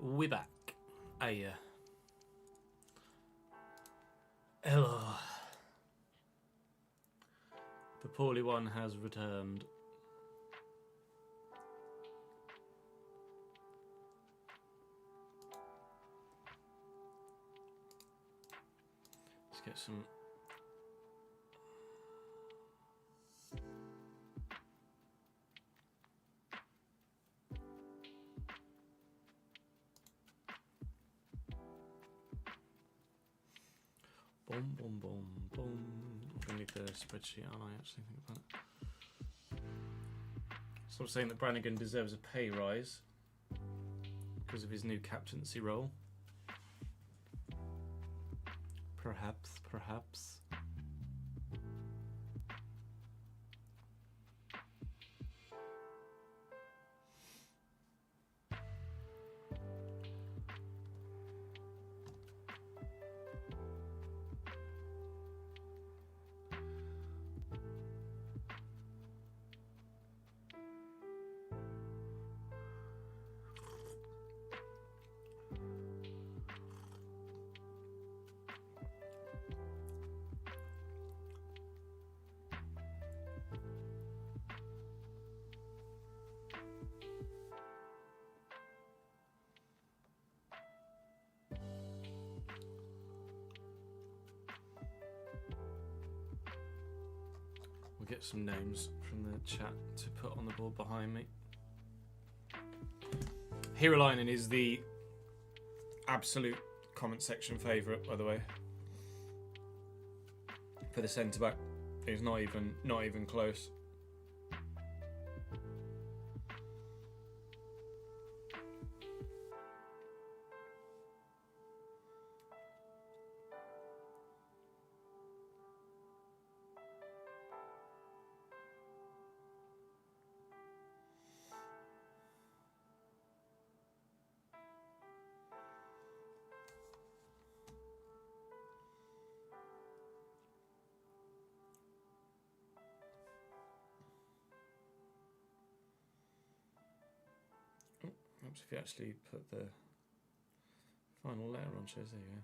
We back. Hey, hello. The poorly one has returned. Let's get some. Boom, boom, boom, boom. I'm gonna need the spreadsheet, aren't I? Actually, think about it. So I'm saying that Brannigan deserves a pay rise because of his new captaincy role. Perhaps. We'll get some names from the chat to put on the board behind me. Hiralainen is the absolute comment section favourite, by the way. For the centre back, it's not even close. Perhaps if you actually put the final letter on shows, there you go.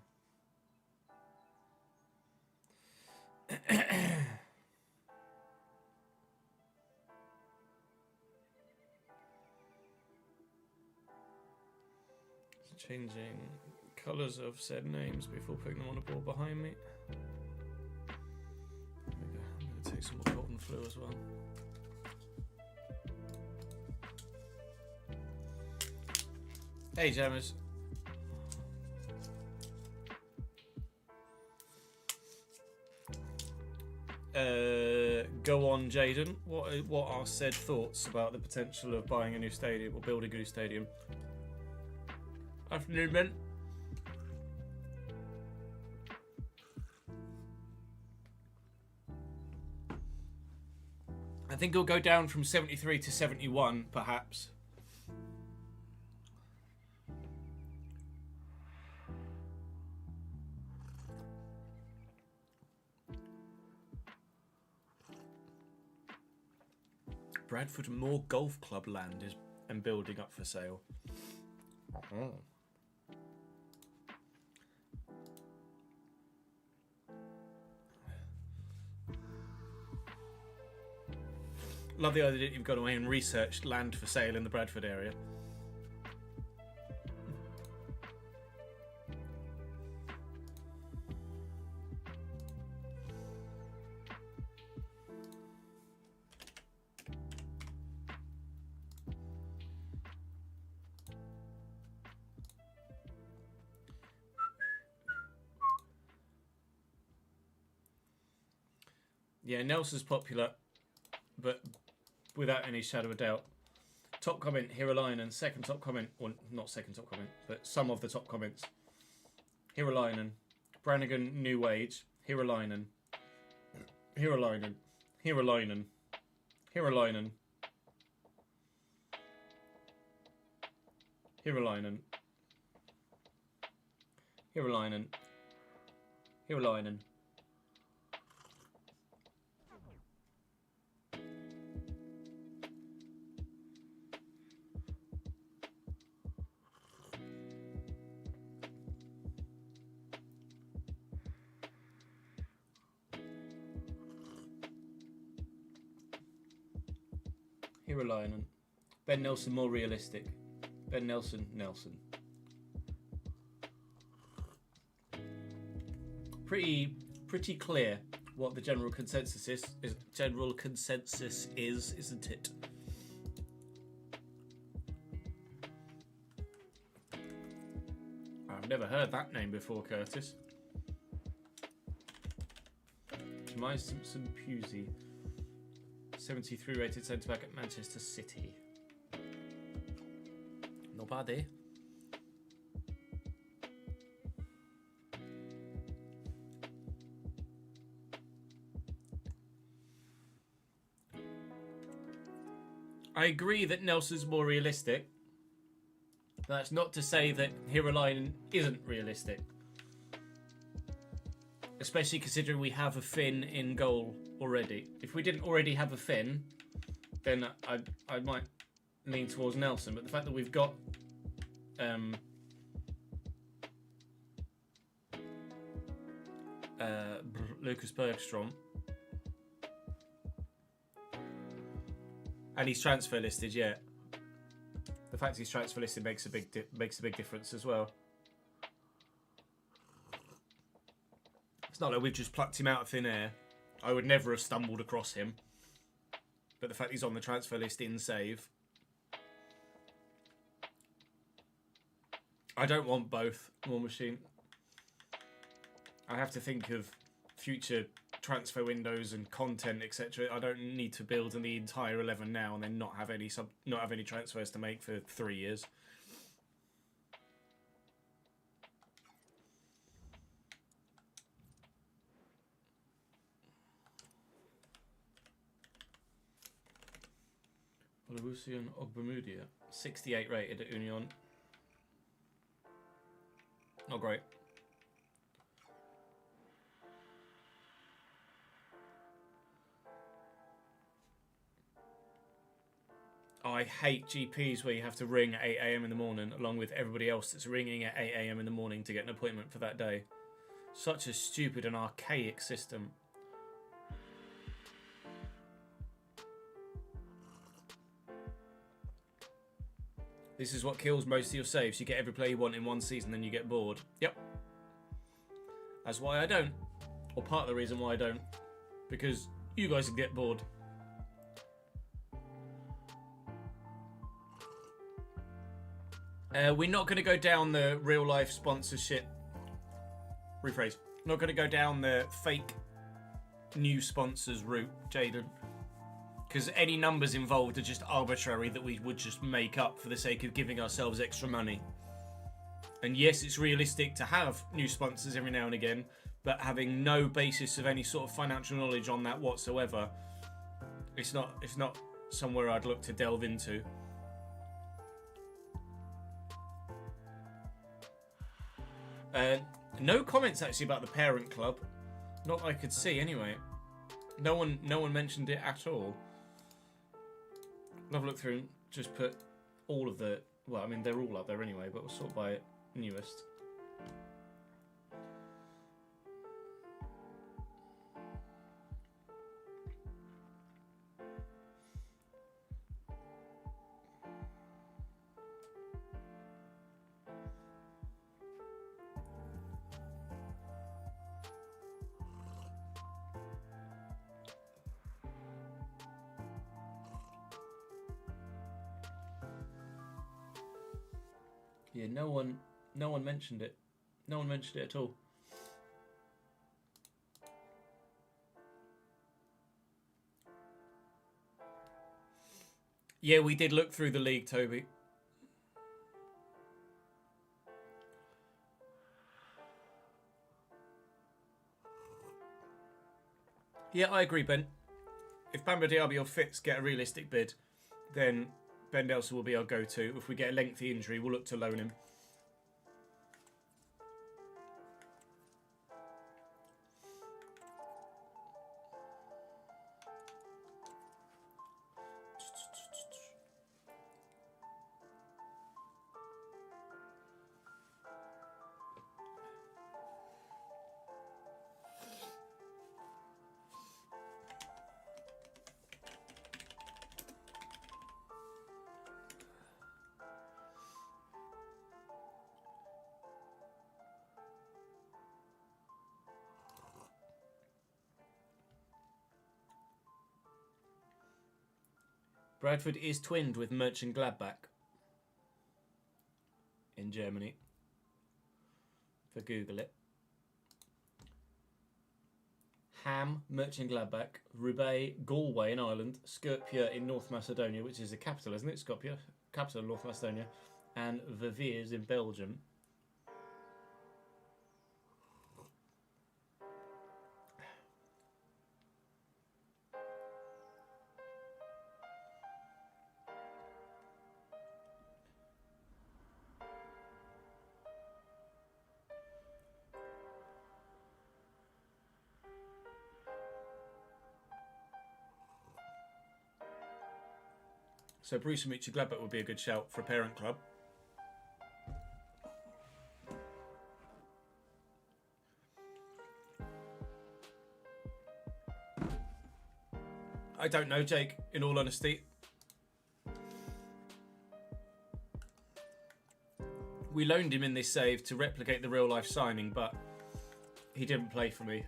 Changing colours of said names before putting them on a board behind me. There we go. I'm going to take some more golden flu as well. Hey, Jammers. Go on, Jaden. What are said thoughts about the potential of buying a new stadium or building a new stadium? Afternoon, Ben. I think it'll go down from 73 to 71, perhaps. Bradford Moor Golf Club land is and building up for sale. Oh. Love the idea that you've gone away and researched land for sale in the Bradford area. Yeah, Nelson's popular, but without any shadow of doubt. Top comment, Hiralainen. Second top comment, or not second top comment, but some of the top comments. Hiralainen. Brannigan, new wage. Hiralainen. Hiralainen. Hiralainen. Hiralainen. Hiralainen. Hiralainen. Hiralainen. Hiralainen. Ben Nelson more realistic. Ben Nelson. Pretty clear what the general consensus is. General consensus is, isn't it? I've never heard that name before, Curtis. Jemai Simpson Pusey, 73 rated centre back at Manchester City. Not bad, eh? I agree that Nelson's more realistic. That's not to say that Hiralainen isn't realistic. Especially considering we have a Finn in goal already. If we didn't already have a Finn, then I might lean towards Nelson. But the fact that we've got Lucas Bergstrom, and he's transfer listed, yeah. The fact he's transfer listed makes a big difference as well. It's not like we've just plucked him out of thin air. I would never have stumbled across him. But the fact he's on the transfer list in save. I don't want both, War Machine. I have to think of future transfer windows and content, etc. I don't need to build the entire 11 now and then not have any transfers to make for 3 years. Olusegun Ogbemudia, 68 rated at Union. Not great. I hate GPs where you have to ring at 8 AM in the morning along with everybody else that's ringing at 8 AM in the morning to get an appointment for that day. Such a stupid and archaic system. This is what kills most of your saves. You get every player you want in one season, then you get bored. Yep. That's why I don't. Or part of the reason why I don't. Because you guys can get bored. We're not going to go down the real life sponsorship. Rephrase. Not going to go down the fake new sponsors route, Jaden. Because any numbers involved are just arbitrary that we would just make up for the sake of giving ourselves extra money. And yes, it's realistic to have new sponsors every now and again, but having no basis of any sort of financial knowledge on that whatsoever, it's not somewhere I'd look to delve into. No comments actually about the parent club. Not that I could see anyway. No one mentioned it at all. I'll have a look through and just put all of the... Well, I mean, they're all up there anyway, but we'll sort by newest. Yeah, no one mentioned it. No one mentioned it at all. Yeah, we did look through the league, Toby. Yeah, I agree, Ben. If Bamba Diaby or Fitz get a realistic bid, then Ben Nelson will be our go-to. If we get a lengthy injury, we'll look to loan him. Bradford is twinned with Mönchengladbach in Germany. For Google it. Ham, Mönchengladbach, Roubaix, Galway in Ireland, Skopje in North Macedonia, which is the capital, isn't it? Skopje, capital of North Macedonia, and Verviers in Belgium. So Borussia Mönchengladbach would be a good shout for a parent club. I don't know, Jake, in all honesty. We loaned him in this save to replicate the real-life signing, but he didn't play for me.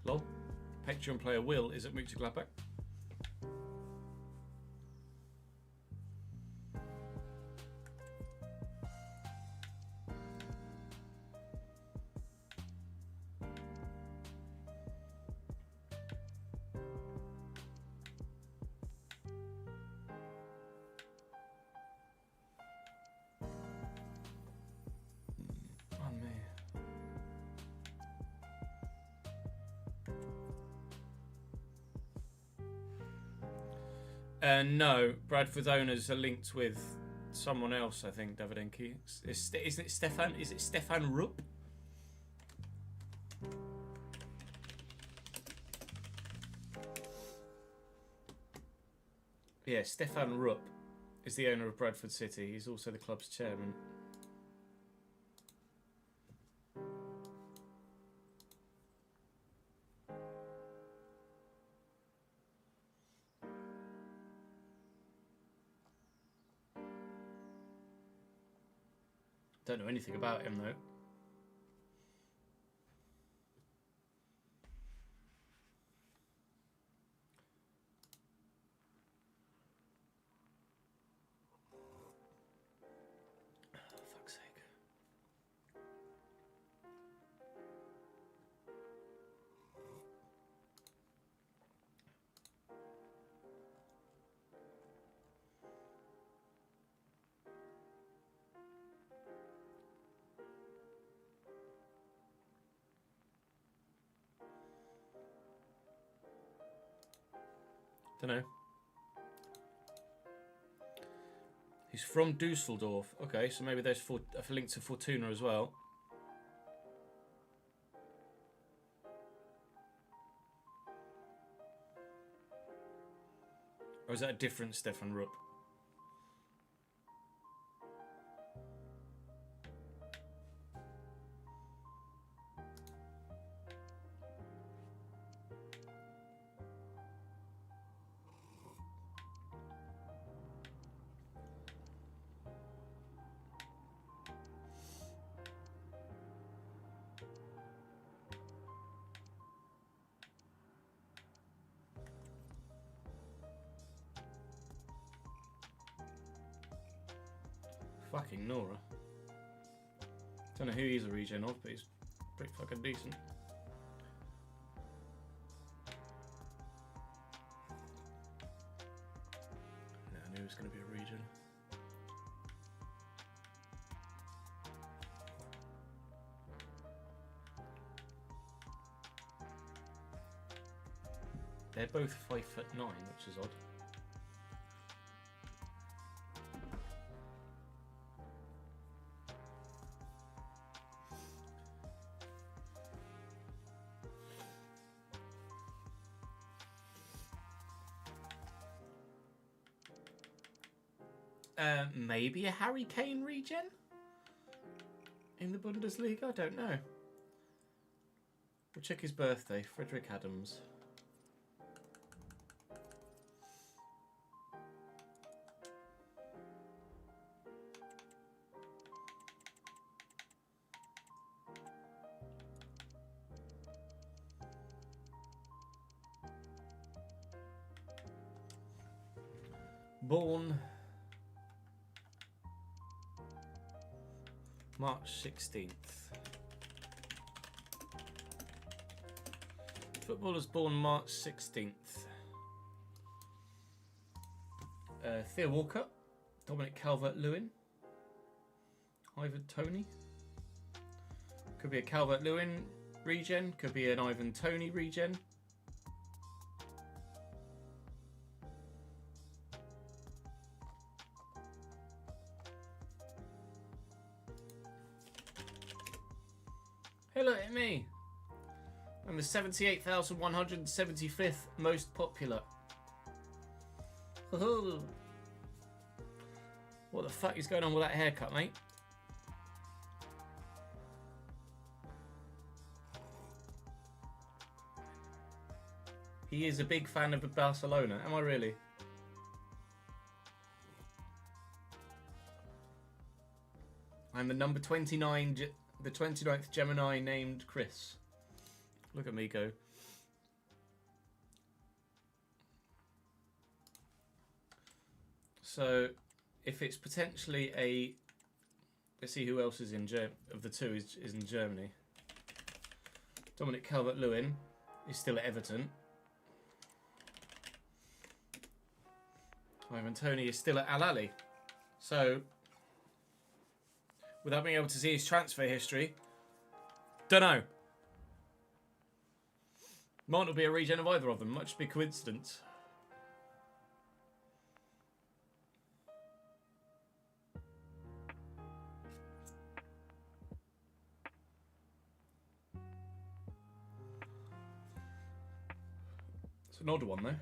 Lol. Patreon player Will is at Mönchengladbach. No, Bradford's owners are linked with someone else, I think, Davidenki. Isn't it Stefan? Is it Stefan Rupp? Yeah, Stefan Rupp is the owner of Bradford City. He's also the club's chairman. Don't know anything about him though. Fuck's sake. Don't know. He's from Dusseldorf. Okay, so maybe there's a link to Fortuna as well. Or is that a different Stefan Rupp? Fucking Nora. Don't know who he's a regen of, but he's pretty fucking decent. Yeah, I knew it was going to be a regen. They're both 5'9", which is odd. Maybe a Harry Kane regen in the Bundesliga? I don't know. We'll check his birthday. Frederick Adams. Born March 16th. Footballers born March 16th. Theo Walcott, Dominic Calvert-Lewin, Ivan Toney. Could be a Calvert-Lewin regen, could be an Ivan Toney regen. Hey, look at me. I'm the 78,175th most popular. What the fuck is going on with that haircut, mate? He is a big fan of Barcelona. Am I really? I'm the number 29, the 29th Gemini named Chris. Look at me go. So, if it's potentially a... Let's see who else is in of the two is in Germany. Dominic Calvert-Lewin is still at Everton. Ivan Toney is still at Al Ahly. So, without being able to see his transfer history, don't know. Might not be a regen of either of them. Might just be a coincidence. It's an odd one, though.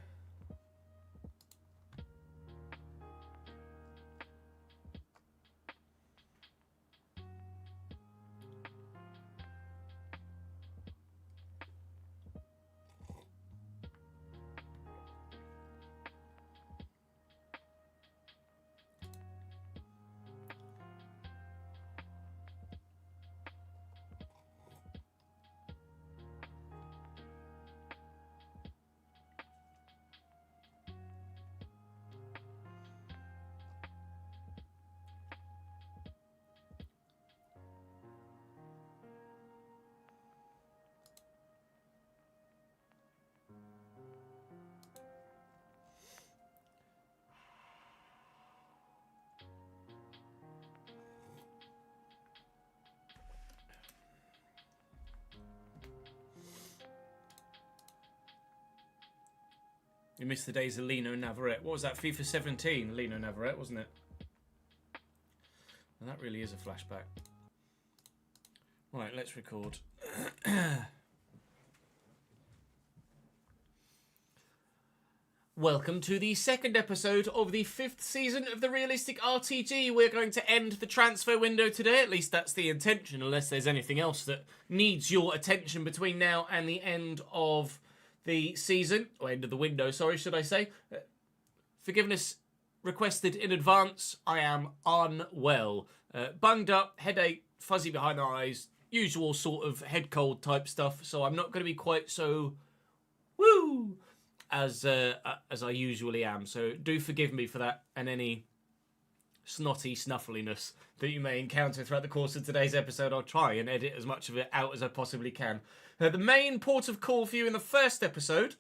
You missed the days of Lino Navarrete. What was that? FIFA 17, Lino Navarrete, wasn't it? And that really is a flashback. Right, let's record. Welcome to the second episode of the 5th season of the Realistic RTG. We're going to end the transfer window today. At least that's the intention, unless there's anything else that needs your attention between now and the end of the season, or end of the window, sorry, should I say. Forgiveness requested in advance. I am unwell. Bunged up, headache, fuzzy behind the eyes, usual sort of head cold type stuff, so I'm not going to be quite so woo as I usually am. So do forgive me for that and any snotty snuffliness that you may encounter throughout the course of today's episode. I'll try and edit as much of it out as I possibly can. The main port of call for you in the first episode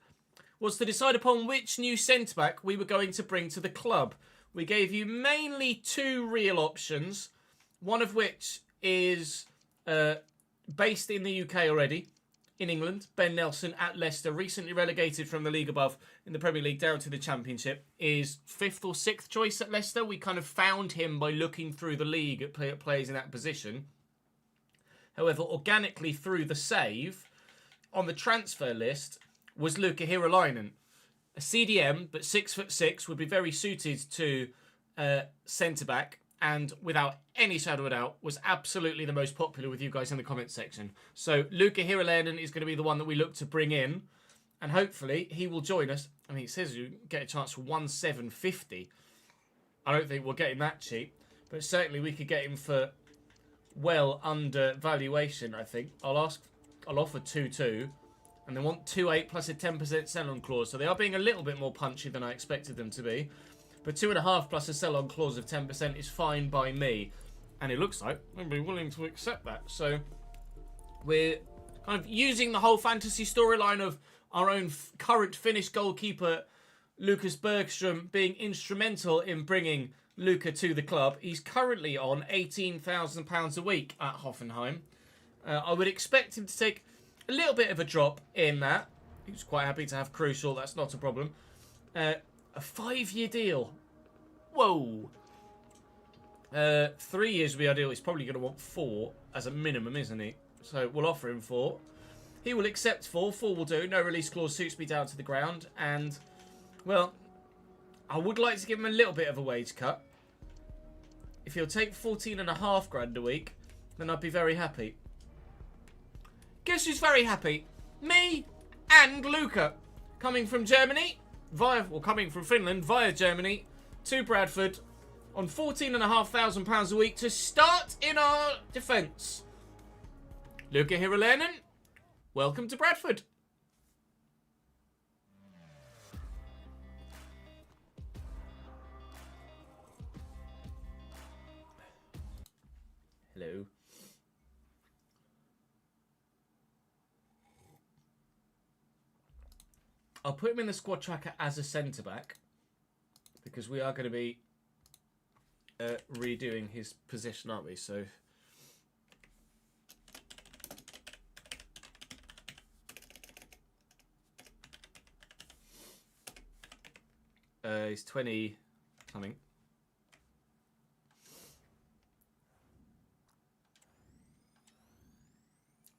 was to decide upon which new centre-back we were going to bring to the club. We gave you mainly two real options, one of which is based in the UK already, in England. Ben Nelson at Leicester, recently relegated from the league above in the Premier League down to the Championship, is 5th or 6th choice at Leicester. We kind of found him by looking through the league at players in that position. However, organically through the save, on the transfer list was Luka Hiralainen. A CDM, but 6'6", would be very suited to centre-back, and without any shadow of doubt, was absolutely the most popular with you guys in the comments section. So Luka Hiralainen is going to be the one that we look to bring in, and hopefully he will join us. I mean, it says you get a chance for 1,750. I don't think we'll get him that cheap, but certainly we could get him for well under valuation, I think. I'll offer 2.2, and they want 2.8 plus a 10% sell-on clause, so they are being a little bit more punchy than I expected them to be. But 2.5 plus a sell-on clause of 10% is fine by me. And it looks like we'll be willing to accept that. So we're kind of using the whole fantasy storyline of our own current Finnish goalkeeper, Lucas Bergström, being instrumental in bringing Luca to the club. He's currently on £18,000 a week at Hoffenheim. I would expect him to take a little bit of a drop in that. He's quite happy to have Crucial, that's not a problem. A 5-year deal. Whoa. 3 years would be ideal. He's probably going to want 4 as a minimum, isn't he? So we'll offer him 4. He will accept 4. 4 will do. No release clause suits me down to the ground. And, well, I would like to give him a little bit of a wage cut. If he'll take 14.5 grand a week, then I'd be very happy. Guess who's very happy? Me and Luca. Coming from Germany, coming from Finland via Germany to Bradford on £14,500 a week to start in our defence. Luca Hirolainen, welcome to Bradford. Hello. I'll put him in the squad tracker as a centre-back because we are going to be redoing his position, aren't we? So he's 20 something.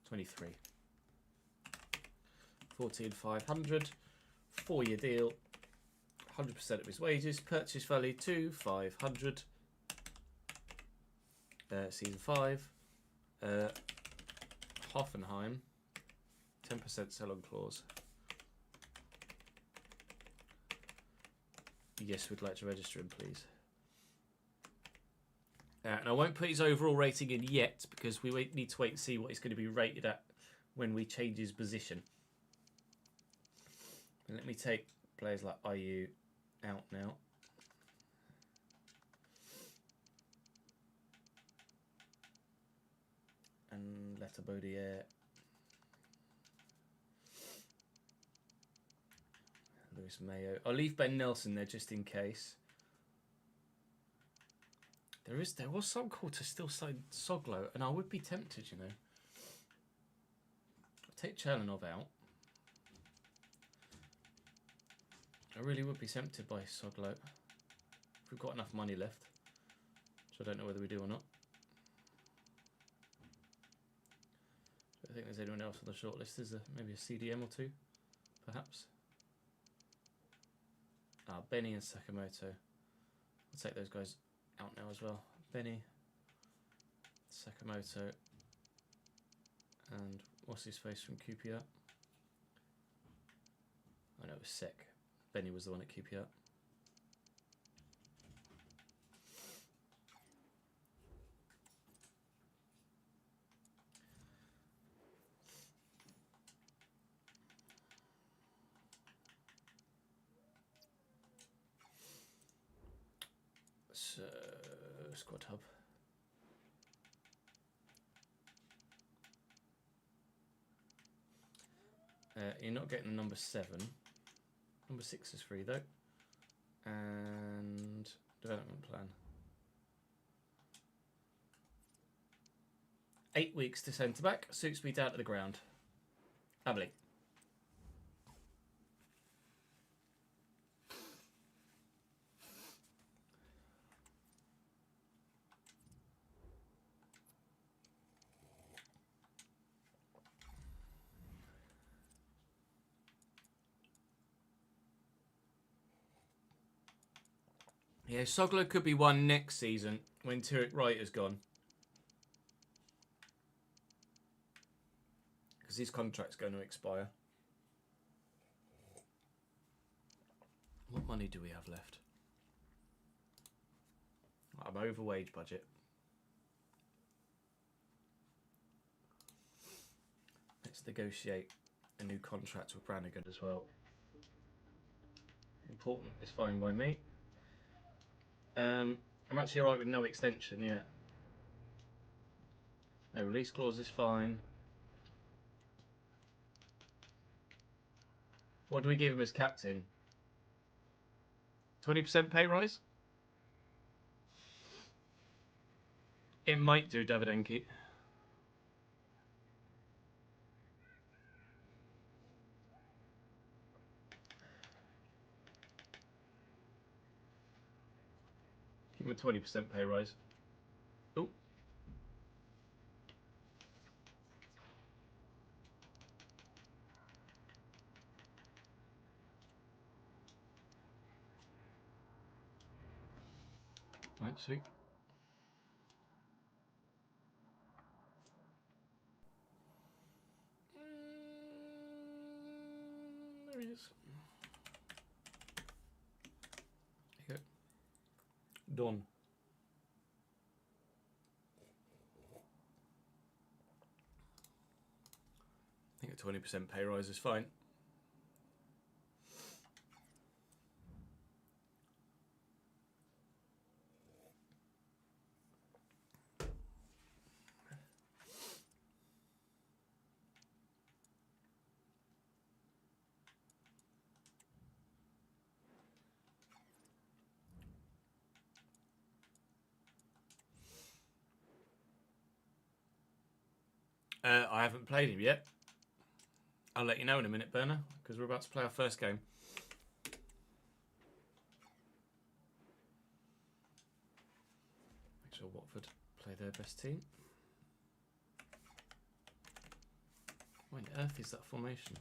23. 14,500. 4-year deal. 100% of his wages. Purchase value 2,500. Season 5. Hoffenheim. 10% sell-on clause. Yes, we'd like to register him, please. And I won't put his overall rating in yet because we need to wait and see what he's going to be rated at when we change his position. And let me take players like IU out now. And Letta Baudier. Lewis Mayo. I'll leave Ben Nelson there just in case. There was some call to still sign Soglo, and I would be tempted, you know. I'll take Cherlanov out. I really would be tempted by Soglo. If we've got enough money left. So I don't know whether we do or not. I don't think there's anyone else on the shortlist. There's maybe a CDM or two, perhaps. Benny and Sakamoto. I'll take those guys out now as well. Benny, Sakamoto, and what's his face from QPR? I know it was Sek. Benny was the one at QPR. So, Squad Hub. You're not getting the number 7. Number 6 is free though. And development plan. 8 weeks to centre back. Suits me down to the ground. Lovely. Yeah, Soglo could be one next season when Turek Wright is gone. Because his contract's going to expire. What money do we have left? I'm over wage budget. Let's negotiate a new contract with Brannigan as well. Important is fine by me. I'm actually alright with no extension, yeah. No release clause is fine. What do we give him as captain? 20% pay rise? It might do, Davidenki. Give him a 20% pay rise. Oh. Right, sweet. There he is. There you go. Done. I think a 20% pay rise is fine. I haven't played him yet. I'll let you know in a minute, Berner, because we're about to play our first game. Make sure Watford play their best team. What on earth is that formation?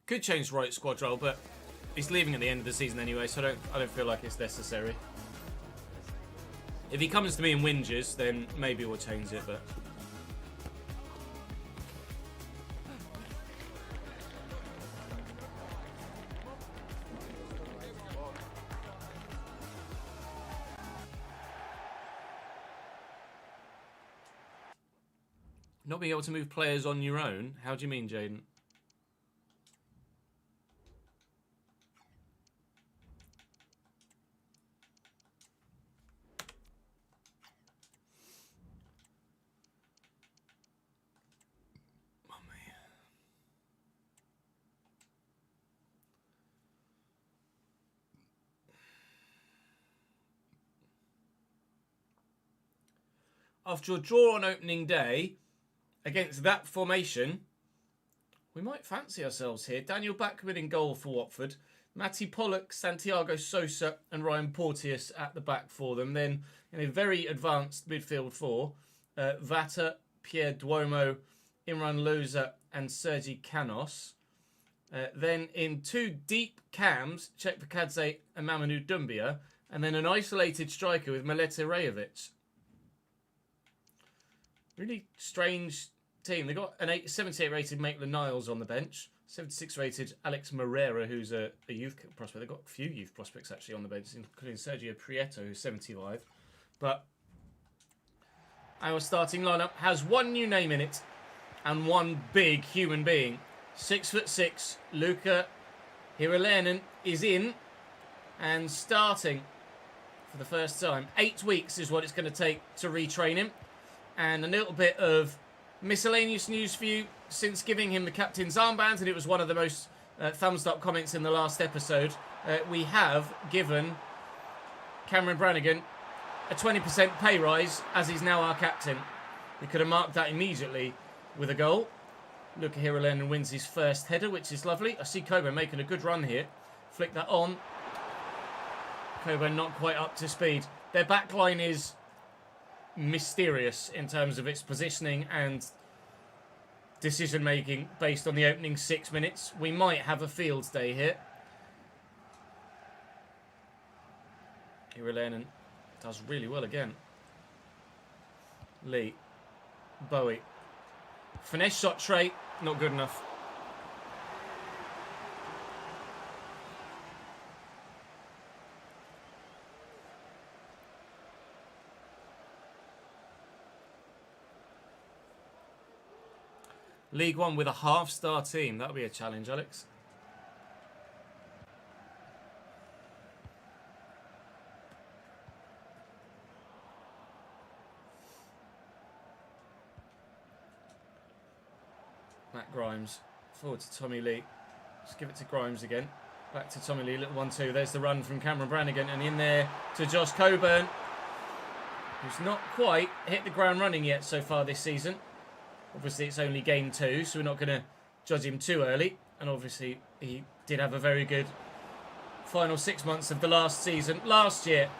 Could change right squad role, but he's leaving at the end of the season anyway, so I don't feel like it's necessary. If he comes to me and whinges, then maybe we'll change it, but... Not being able to move players on your own? How do you mean, Jaden? After a draw on opening day, against that formation, we might fancy ourselves here. Daniel Bachmann in goal for Watford. Matty Pollock, Santiago Sosa and Ryan Porteous at the back for them. Then in a very advanced midfield four, Vata, Pierre Duomo, Imran Loza and Sergi Canos. Then in two deep cams, Chek Pakadze and Mamadou Doumbia. And then an isolated striker with Mileta Rajovic. Really strange team. They got an 78 rated Maitland-Niles on the bench, 76 rated Alex Moreira, who's a youth prospect. They've got a few youth prospects actually on the bench, including Sergio Prieto, who's 75. But our starting lineup has one new name in it and one big human being. 6'6", Luca Hiralainen is in and starting for the first time. 8 weeks is what it's going to take to retrain him. And a little bit of miscellaneous news for you since giving him the captain's armband, and it was one of the most thumbs up comments in the last episode. We have given Cameron Brannigan a 20% pay rise, as he's now our captain. We could have marked that immediately with a goal. Luca Hiralainen wins his first header, which is lovely. I see Coburn making a good run here. Flick that on. Coburn not quite up to speed. Their back line is mysterious in terms of its positioning and decision making based on the opening 6 minutes. We might have a field day here. Irileinen does really well again. Lee. Bowie. Finesse shot trait, not good enough. League One with a half-star team. That'll be a challenge, Alex. Matt Grimes. Forward to Tommy Lee. Just give it to Grimes again. Back to Tommy Lee. Little 1-2. There's the run from Cameron Brannigan. And in there to Josh Coburn, who's not quite hit the ground running yet so far this season. Obviously, it's only game 2, so we're not going to judge him too early. And obviously, he did have a very good final 6 months of the last season last year.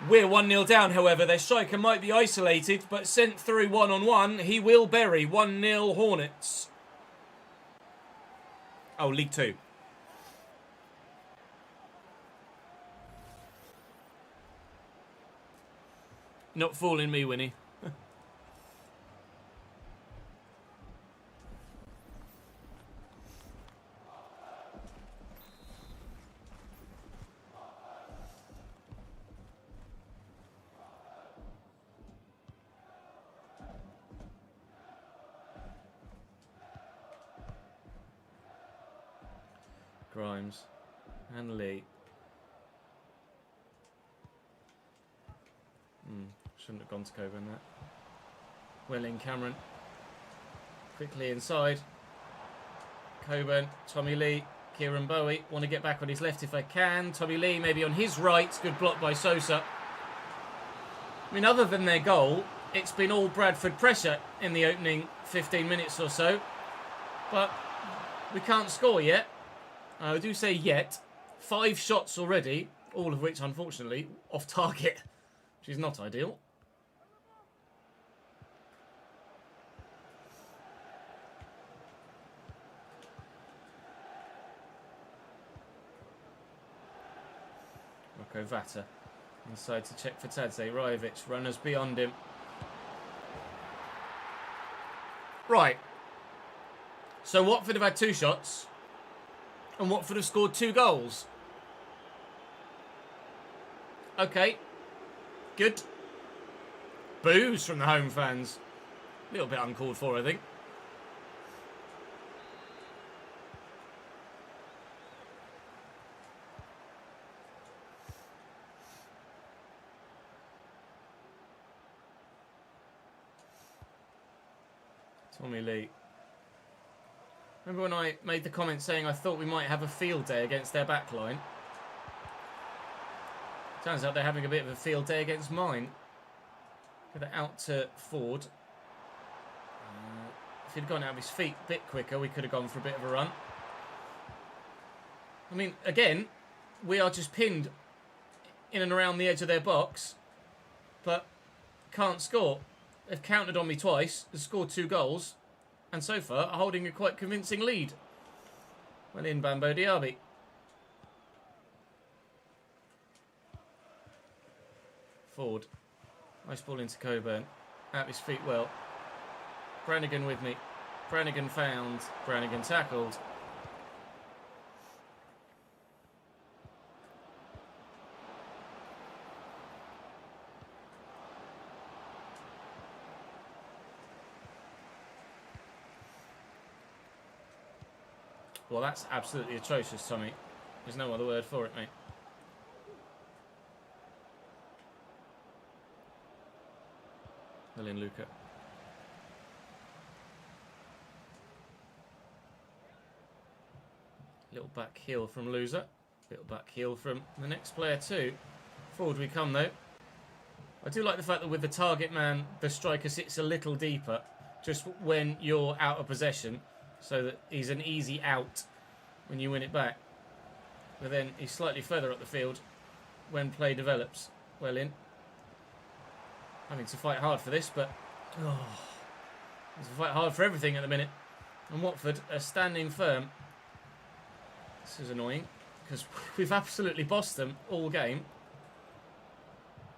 We're 1-0 down, however. Their striker might be isolated, but sent through one-on-one. He will bury 1-0 Hornets. Oh, League 2. Not fooling me, Winnie. Grimes and Lee. Shouldn't have gone to Coburn there. Well in, Cameron. Quickly inside. Coburn, Tommy Lee, Kieran Bowie. Want to get back on his left if I can. Tommy Lee maybe on his right. Good block by Sosa. I mean, other than their goal, it's been all Bradford pressure in the opening 15 minutes or so. But we can't score yet. I do say yet. 5 shots already, all of which, unfortunately, off target, which is not ideal. Rocco Vata inside to check for Tadze. Rajovic, runners beyond him. Right. So Watford have had 2 shots. And Watford have scored 2 goals. Okay. Good. Boos from the home fans. A little bit uncalled for, I think. Tommy Lee. Remember when I made the comment saying I thought we might have a field day against their backline? Turns out they're having a bit of a field day against mine. Get it out to Ford. If he'd gone out of his feet a bit quicker, we could have gone for a bit of a run. I mean, again, we are just pinned in and around the edge of their box, but can't score. They've countered on me twice, they've scored 2 goals. And so far, are holding a quite convincing lead. Well in, Bambo Diaby. Ford. Nice ball into Coburn. At his feet well. Brannigan with me. Brannigan found. Brannigan tackled. Well, that's absolutely atrocious, Tommy. There's no other word for it, mate. Lilian Luca. Little back heel from Loser. Little back heel from the next player too. Forward we come though. I do like the fact that with the target man, the striker sits a little deeper just when you're out of possession, so that he's an easy out when you win it back. But then he's slightly further up the field when play develops. Well in. Having to fight hard for this, but It's a fight hard for everything at the minute. And Watford are standing firm. This is annoying because we've absolutely bossed them all game.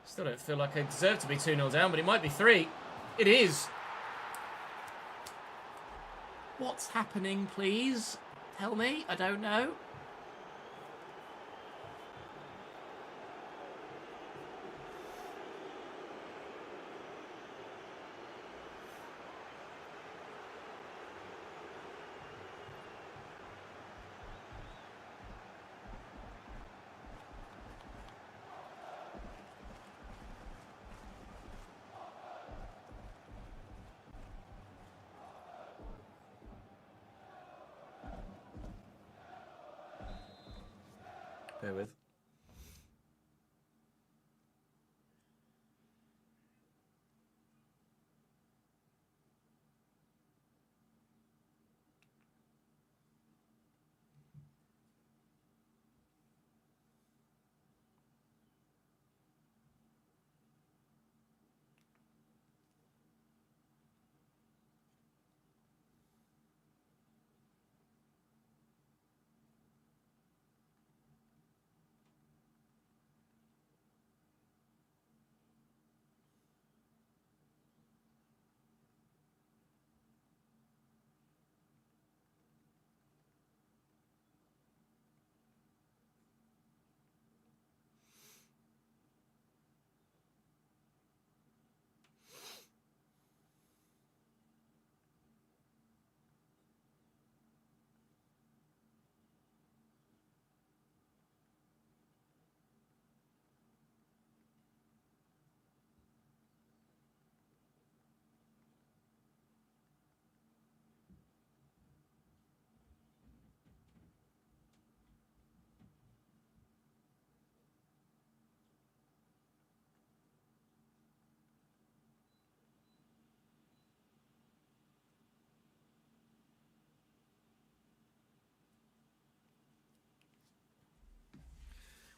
Still don't feel like I deserve to be 2-0 down, but it might be 3. It is. What's happening, please? Tell me. I don't know. Bear with.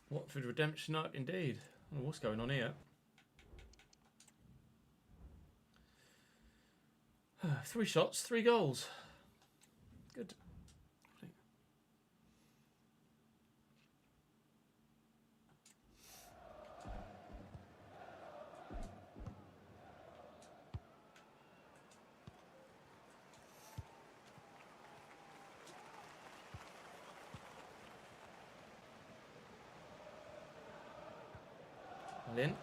Watford redemption arc, indeed. Oh, what's going on here? 3 shots, 3 goals. Good. In.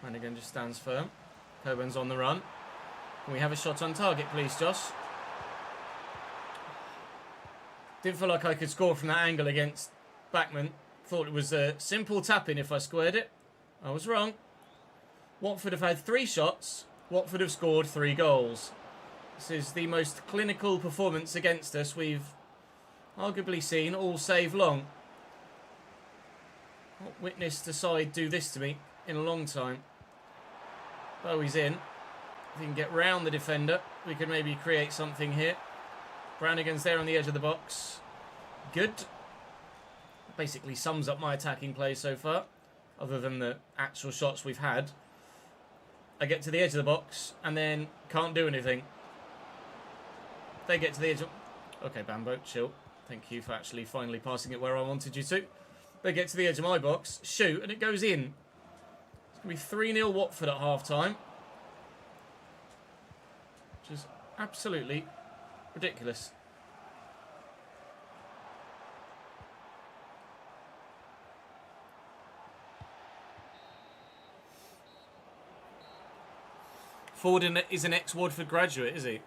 Flanagan just stands firm. Coburn's on the run. Can we have a shot on target, please, Josh? Didn't feel like I could score from that angle against Backman. Thought it was a simple tap-in if I squared it. I was wrong. Watford have had 3 shots. Watford have scored 3 goals. This is the most clinical performance against us we've arguably seen all save long. Not witnessed a side do this to me in a long time. Bowie's in. If we can get round the defender, we could maybe create something here. Brannigan's there on the edge of the box. Good. Basically sums up my attacking play so far, other than the actual shots we've had. I get to the edge of the box and then can't do anything. They get to the edge of... Okay, Bambo, chill. Thank you for actually finally passing it where I wanted you to. They get to the edge of my box, shoot, and it goes in. It's going to be 3-0 Watford at half-time. Which is absolutely ridiculous. Ford is an ex-Watford graduate, is he?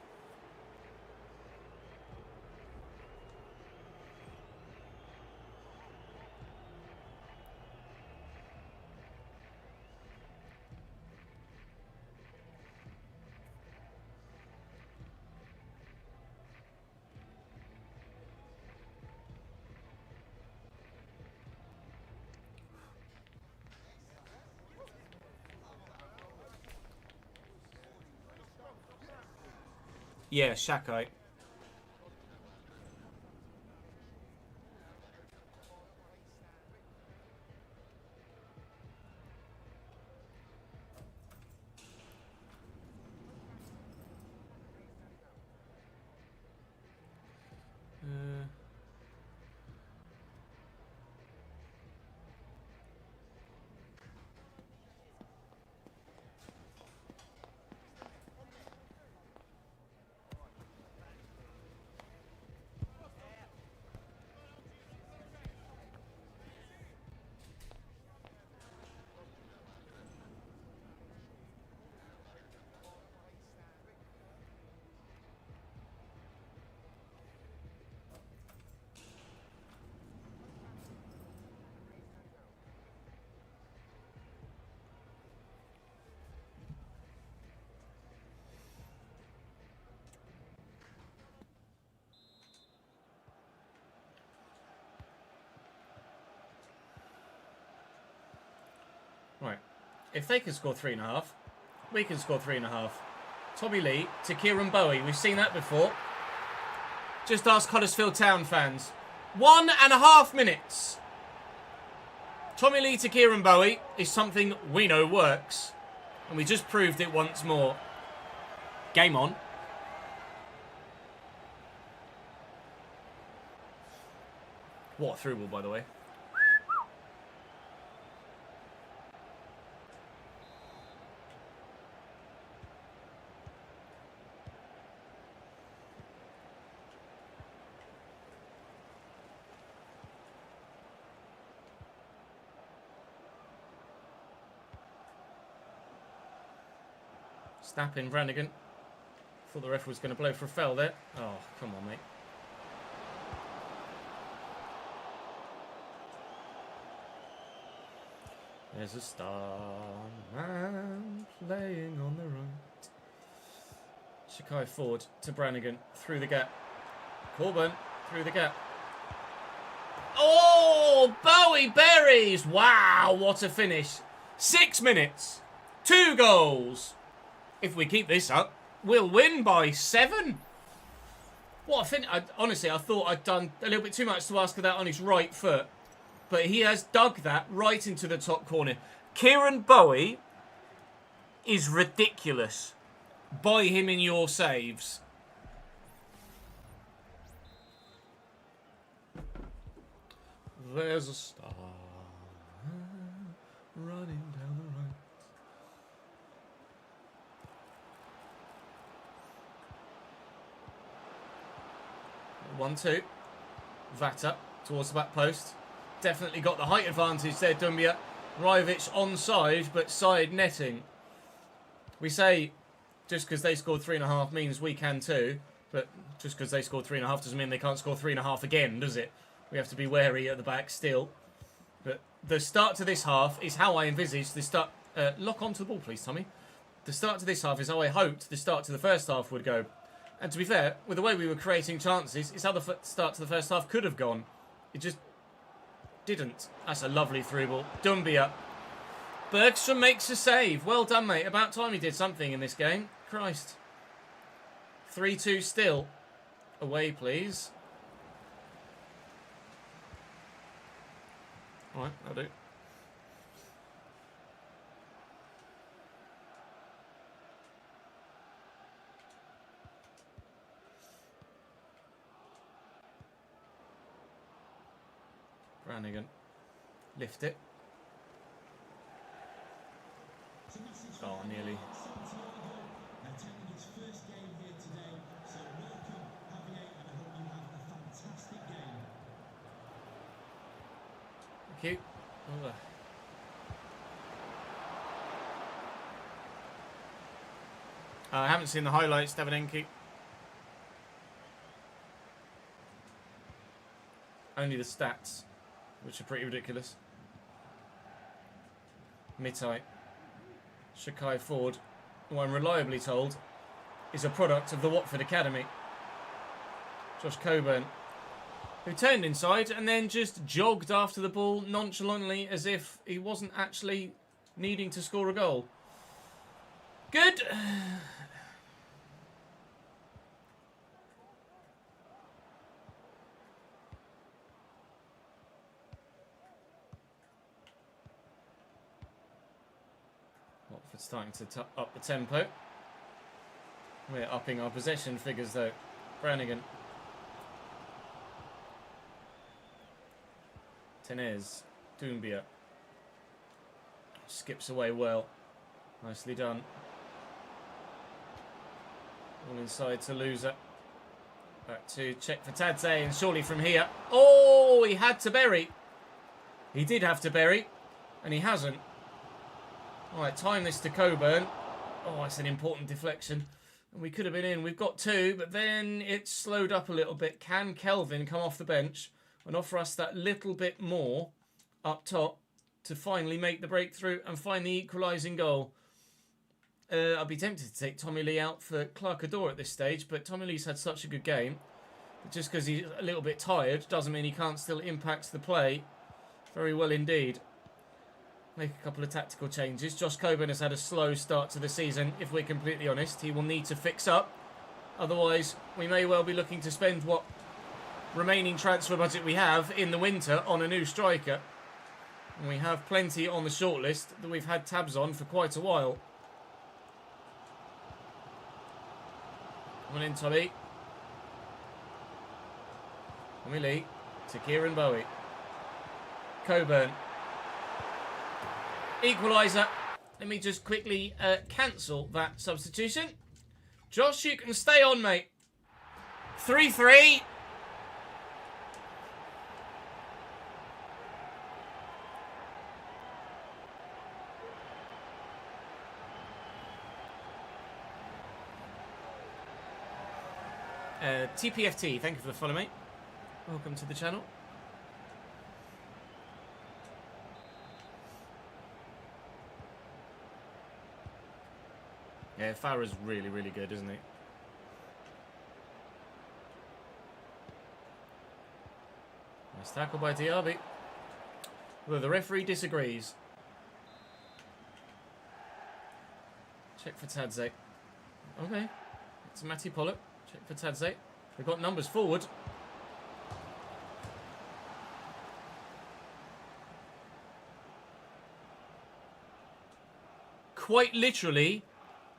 Yeah, Shakai. if they can score 3.5, we can score 3.5. Tommy Lee to Kieran Bowie. We've seen that before. Just ask Huddersfield Town fans. 1.5 minutes. Tommy Lee to Kieran Bowie is something we know works. And we just proved it once more. Game on. What a through ball, by the way. Snap in Brannigan. Thought the ref was going to blow for a foul there. Oh, come on, mate. There's a star man playing on the right. Shakai Ford to Brannigan. Through the gap. Corbin through the gap. Oh, Bowie buries. Wow, what a finish. 6 minutes. 2 goals. If we keep this up, we'll win by 7. What a finish. Honestly, I thought I'd done a little bit too much to ask of that on his right foot. But he has dug that right into the top corner. Kieran Bowie is ridiculous. Buy him in your saves. There's a star running down the right. 1-2. Vata towards the back post. Definitely got the height advantage there, Dumbia. Rajovic onside, but side netting. We say just because they scored 3.5 means we can too, but just because they scored 3.5 doesn't mean they can't score 3.5 again, does it? We have to be wary at the back still. But the start to this half is how I envisaged the start. Lock onto the ball, please, Tommy. The start to this half is how I hoped the start to the first half would go. And to be fair, with the way we were creating chances, it's how the start to the first half could have gone. It just didn't. That's a lovely through ball. Dumbia. Bergstrom makes a save. Well done, mate. About time he did something in this game. Christ. 3-2 still. Away, please. All right, that'll do. Brannigan. Lift it. Oh, nearly. Thank you. Over. I haven't seen the highlights, Davidenki. Only the stats, which are pretty ridiculous. Mitai. Shakai Ford, who I'm reliably told is a product of the Watford Academy. Josh Coburn, who turned inside and then just jogged after the ball nonchalantly as if he wasn't actually needing to score a goal. Good. Watford starting to up the tempo. We're upping our possession figures though. Brannigan. Tenez. Doumbia. Skips away well. Nicely done. All inside to Loser. Back to check for Tadze, and surely from here. Oh, he had to bury. He did have to bury, and he hasn't. All right, time this to Coburn. Oh, it's an important deflection. And we could have been in. We've got 2, but then it's slowed up a little bit. Can Kelvin come off the bench and offer us that little bit more up top to finally make the breakthrough and find the equalising goal? I'd be tempted to take Tommy Lee out for Clark Adore at this stage, but Tommy Lee's had such a good game. Just because he's a little bit tired doesn't mean he can't still impact the play very well indeed. make a couple of tactical changes. Josh Coburn has had a slow start to the season, if we're completely honest. He will need to fix up. Otherwise, we may well be looking to spend what remaining transfer budget we have in the winter on a new striker. And we have plenty on the shortlist that we've had tabs on for quite a while. Come on in, Tommy. Tommy Lee to Kieran Bowie. Coburn. Equaliser. Let me just quickly cancel that substitution. Josh, you can stay on, mate. 3-3. TPFT, thank you for the follow, mate. Welcome to the channel. Yeah, Farah's really, really good, isn't he? Nice tackle by Diaby. Well, the referee disagrees. Check for Tadze. Okay. It's Matty Pollock. Check for Tadze. We've got numbers forward. Quite literally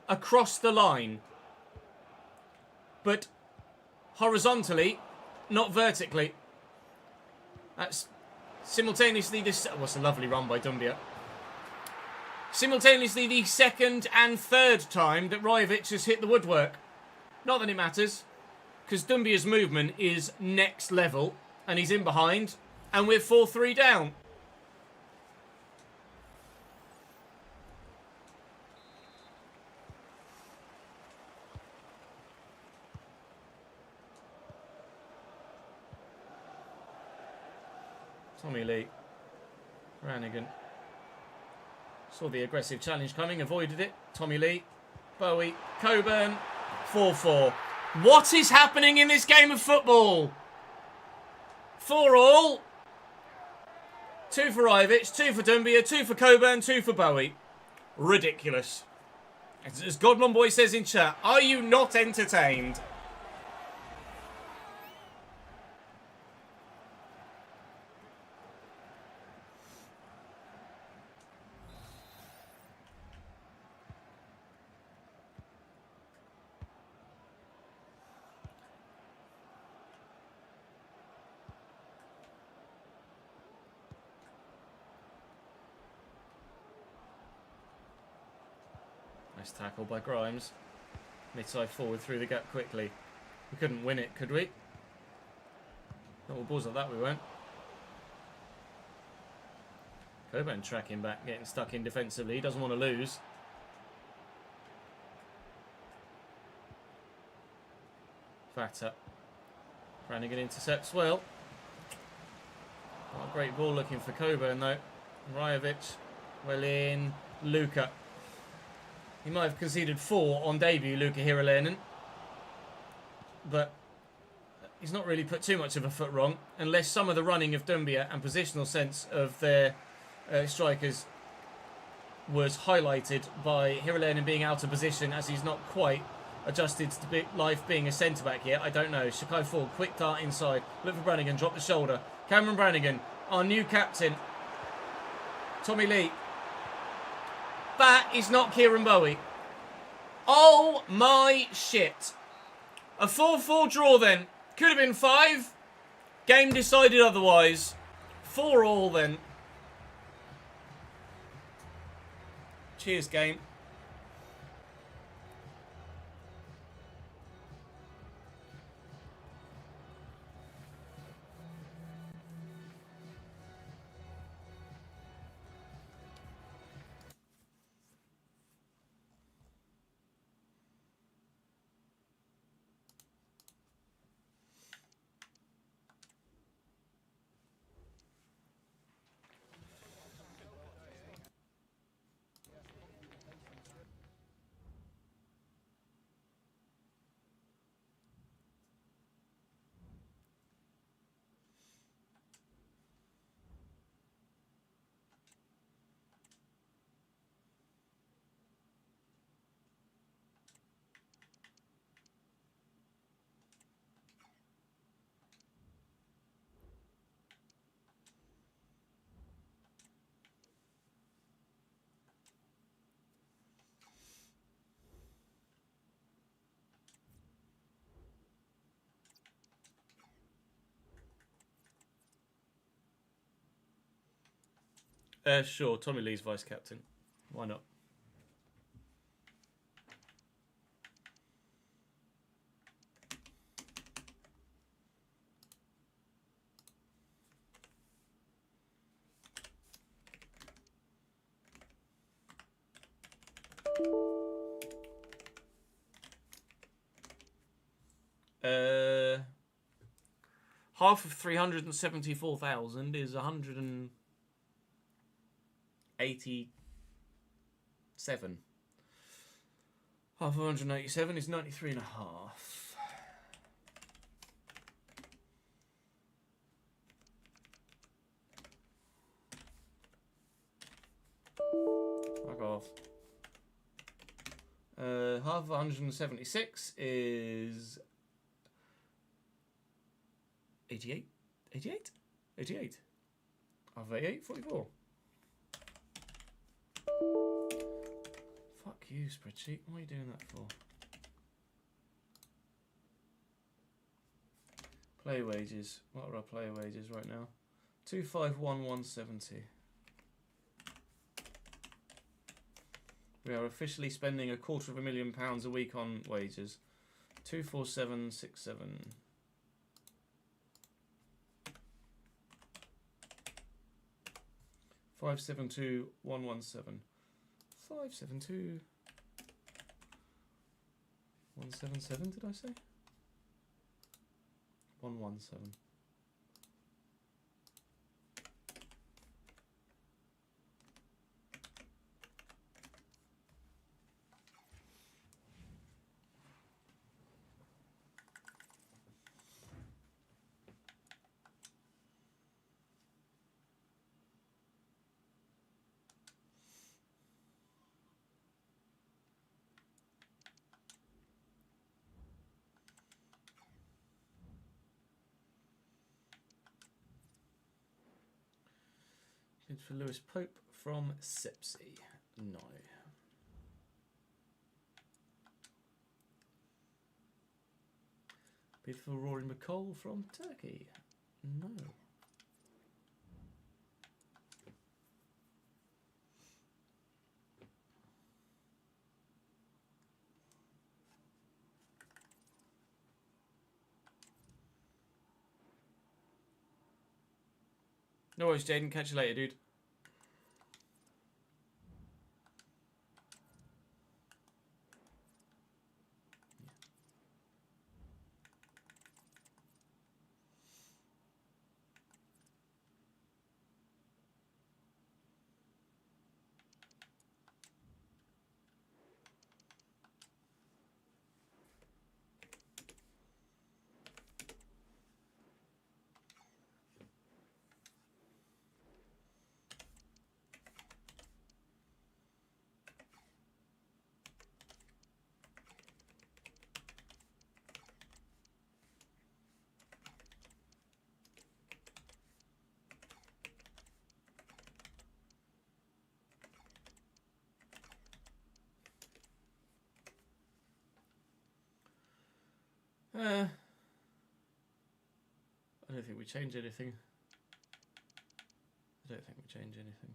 across the line. But horizontally, not vertically. That's simultaneously this... What's a lovely run by Dumbia. Simultaneously the second and third time that Rajovic has hit the woodwork. Not that it matters, because Dumbia's movement is next level, and he's in behind, and we're 4-3 down. Tommy Lee. Brannigan. Saw the aggressive challenge coming, avoided it. Tommy Lee. Bowie. Coburn. 4-4. What is happening in this game of football? 4-all. 2 for Rajovic, 2 for Dumbia, 2 for Coburn, 2 for Bowie. Ridiculous. As Godmon Boy says in chat, are you not entertained? Nice tackle by Grimes. Mid-side forward through the gap quickly. We couldn't win it, could we? Not with balls like that we won't. Coburn tracking back, getting stuck in defensively. He doesn't want to lose. Fatta. Brannigan intercepts well. Not a great ball looking for Coburn though. Rajovic well in. Luka. He might have conceded 4 on debut, Luka Hiralainen. But he's not really put too much of a foot wrong, unless some of the running of Dumbia and positional sense of their strikers was highlighted by Hiralainen being out of position, as he's not quite adjusted to life being a centre-back yet. I don't know. Shakai Ford, quick dart inside. Look for Brannigan, drop the shoulder. Cameron Brannigan, our new captain. Tommy Lee. That is not Kieran Bowie. Oh my shit. A 4-4 draw then. Could have been 5. Game decided otherwise. 4-all then. Cheers, game. Sure. Tommy Lee's vice captain. Why not? Half of 374,000 is 187. Half of 187 is 93 and a half. Fuck off. Half of 176 is 88? 88? 88. Half of 88, 44. Fuck you, spreadsheet. What are you doing that for? Player wages. What are our player wages right now? 251,170. We are officially spending £250,000 a week on wages. 24767. 572,117. 572,177. Did I say? 117. Bid for Lewis Pope from Sepsi. No. Bid for Rory McCall from Turkey. No. No worries, Jaden. Catch you later, dude. I don't think we change anything. I don't think we change anything.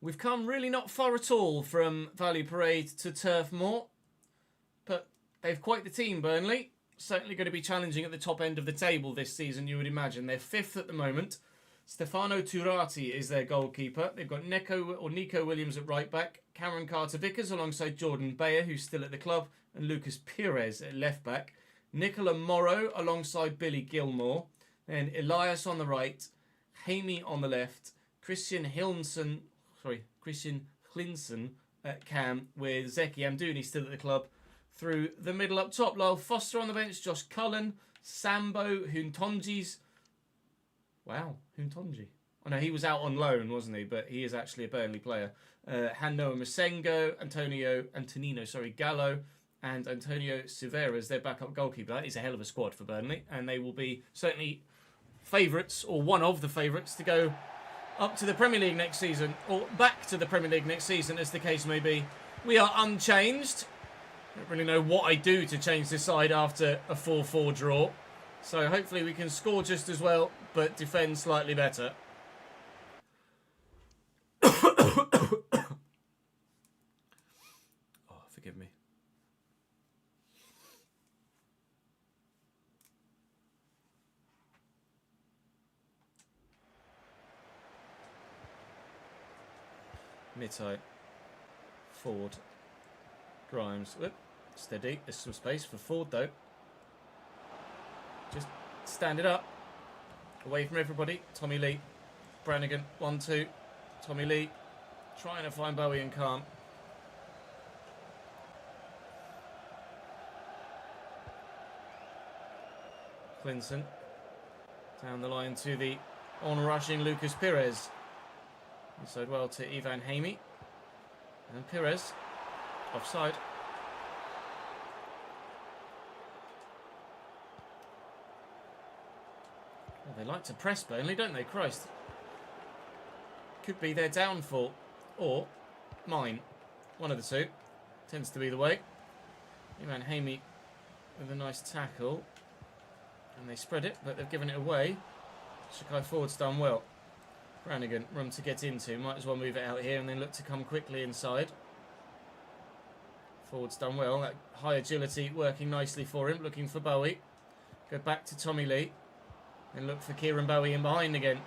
We've come really not far at all from Valley Parade to Turf Moor, but they've quite the team, Burnley. Certainly going to be challenging at the top end of the table this season, you would imagine. They're fifth at the moment. Stefano Turati is their goalkeeper. They've got Nico Williams at right back, Cameron Carter-Vickers alongside Jordan Bayer, who's still at the club, and Lucas Pires at left back. Nicola Morrow alongside Billy Gilmore. Then Elias on the right, Hamey on the left, Christian Hlinson Cam, with Zeki Amdouni still at the club. Through the middle up top, Lyle Foster on the bench, Josh Cullen, Sambo, Huntonji's. Wow, Huntonji. Oh no, he was out on loan, wasn't he? But he is actually a Burnley player. Hanno Masengo, Antonino Gallo, and Antonio Silveira, their backup goalkeeper. That is a hell of a squad for Burnley, and they will be certainly favourites, or one of the favourites, to go up to the Premier League next season, or back to the Premier League next season, as the case may be. We are unchanged. I don't really know what I do to change this side after a 4-4 draw. So hopefully we can score just as well, but defend slightly better. Oh, forgive me. Mitai. Ford. Grimes. Whoop. Steady. There's some space for Ford, though. Just stand it up. Away from everybody. Tommy Lee. Brannigan. 1-2. Tommy Lee. Trying to find Bowie and Calm. Clinton. Down the line to the on-rushing Lucas Pires. Inside well to Ivan Hamey. And Pires. Offside. Well, they like to press Burnley, don't they? Christ. Could be their downfall. Or mine. One of the two. Tends to be the way. Ivan Hamey with a nice tackle. And they spread it, but they've given it away. Shakai Ford's done well. Brannigan, room to get into. Might as well move it out here and then look to come quickly inside. Ford's done well. That high agility working nicely for him. Looking for Bowie. Go back to Tommy Lee. And look for Kieran Bowie in behind again.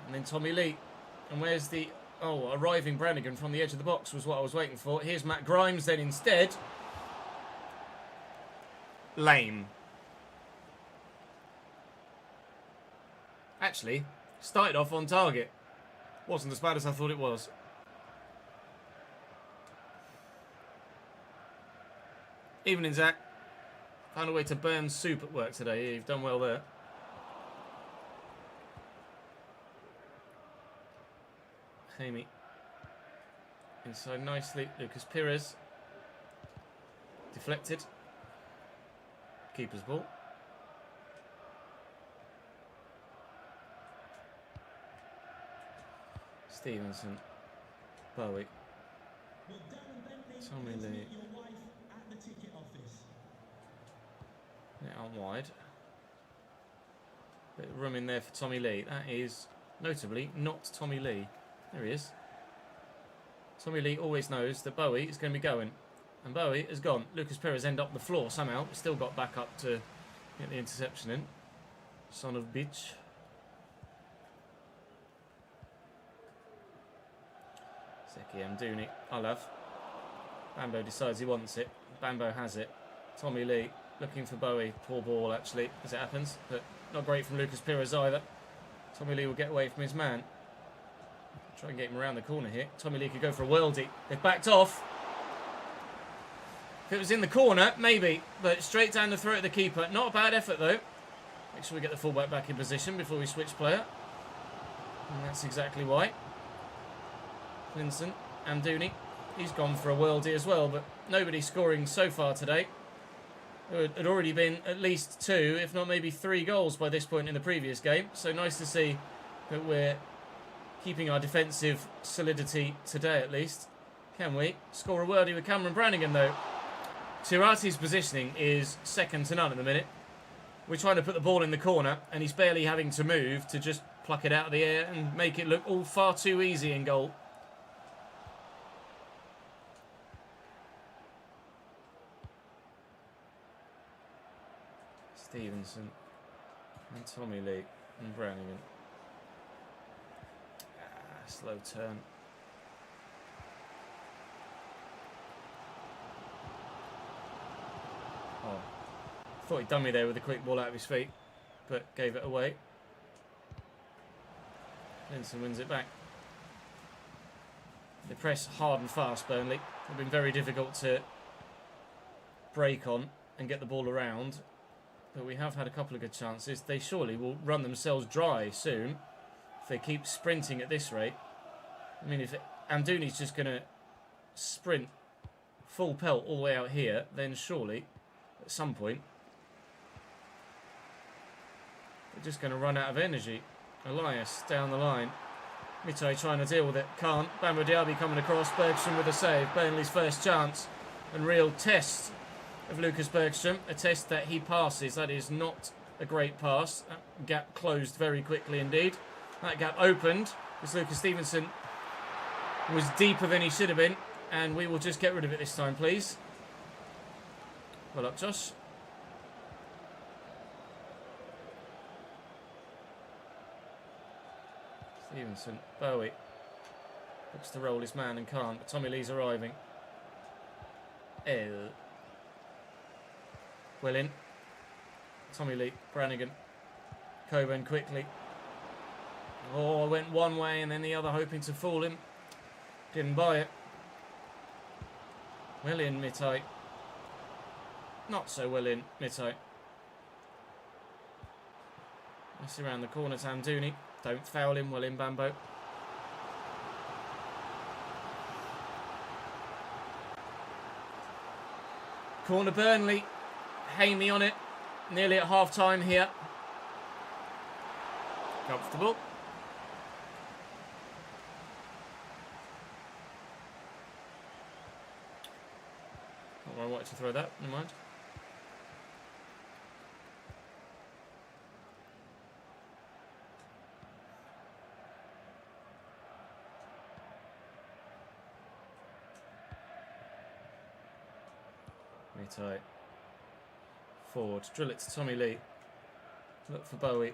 And then Tommy Lee. And where's the... Oh, arriving Brannigan from the edge of the box was what I was waiting for. Here's Matt Grimes then instead. Lame. Actually, started off on target. Wasn't as bad as I thought it was. Evening, Zach. Found a way to burn soup at work today. Yeah, you've done well there. Hamey. Inside nicely. Lucas Pires. Deflected. Keeper's ball. Stevenson. Bowie. Tommy Lee. Out wide. Bit of room in there for Tommy Lee. That is notably not Tommy Lee. There he is. Tommy Lee always knows that Bowie is going to be going. And Bowie has gone. Lucas Pires ended up on the floor somehow, but still got back up to get the interception in. Son of bitch. Zeki Amdouni. Olav. Bambo decides he wants it. Bambo has it. Tommy Lee looking for Bowie. Poor ball, actually, as it happens. But not great from Lucas Pires either. Tommy Lee will get away from his man. Try and get him around the corner here. Tommy Lee could go for a worldie. They've backed off. If it was in the corner, maybe. But straight down the throat of the keeper. Not a bad effort, though. Make sure we get the fullback back in position before we switch player. And that's exactly why. Clinton, Amdouni. He's gone for a worldie as well, but nobody scoring so far today. There had already been at least 2, if not maybe 3 goals by this point in the previous game. So nice to see that we're keeping our defensive solidity today at least. Can we score a worldie with Cameron Brannigan though? Tirati's positioning is second to none at the minute. We're trying to put the ball in the corner and he's barely having to move to just pluck it out of the air and make it look all far too easy in goal. Stevenson and Tommy Lee and Brannigan. Slow turn. Oh, thought he'd done me there with a quick ball out of his feet, but gave it away. Linson wins it back. They press hard and fast, Burnley. They've been very difficult to break on and get the ball around. But we have had a couple of good chances. They surely will run themselves dry soon if they keep sprinting at this rate. I mean, if Amdouni's just going to sprint full pelt all the way out here, then surely, at some point, they're just going to run out of energy. Elias down the line. Mitai trying to deal with it. Can't. Bamba Diaby coming across. Bergstrom with a save. Burnley's first chance. And real test of Lucas Bergstrom. A test that he passes. That is not a great pass. That gap closed very quickly indeed. That gap opened because Lucas Stevenson was deeper than he should have been. And we will just get rid of it this time, please. Well up, Josh. Stevenson, Bowie looks to roll his man and can't, but Tommy Lee's arriving. Well in. Tommy Lee, Brannigan, Coburn quickly. Oh, went one way and then the other, hoping to fool him. Didn't buy it. Well in, Mitai. Not so well in, Mitai. That's around the corner to Amdouni. Don't foul him, well in, Bambo. Corner Burnley. Hamey on it. Nearly at half time here. Comfortable. I wanted to throw that, never mind. Mitai. Forward. Drill it to Tommy Lee. Look for Bowie.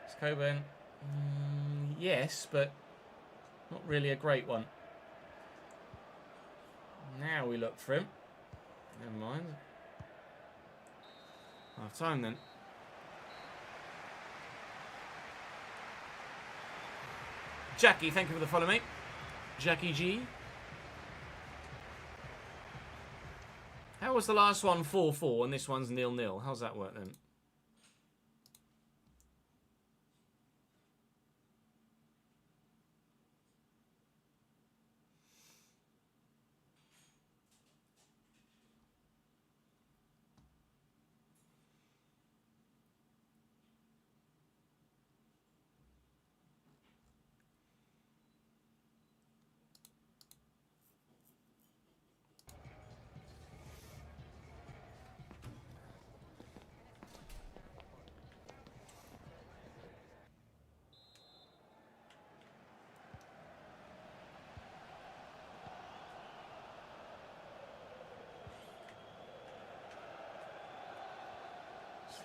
It's Coburn. Yes, but not really a great one. Now we look for him. Never mind. Half time then. Jackie, thank you for the follow, mate. Jackie G. How was the last one 4-4 and this one's 0-0? How's that work then?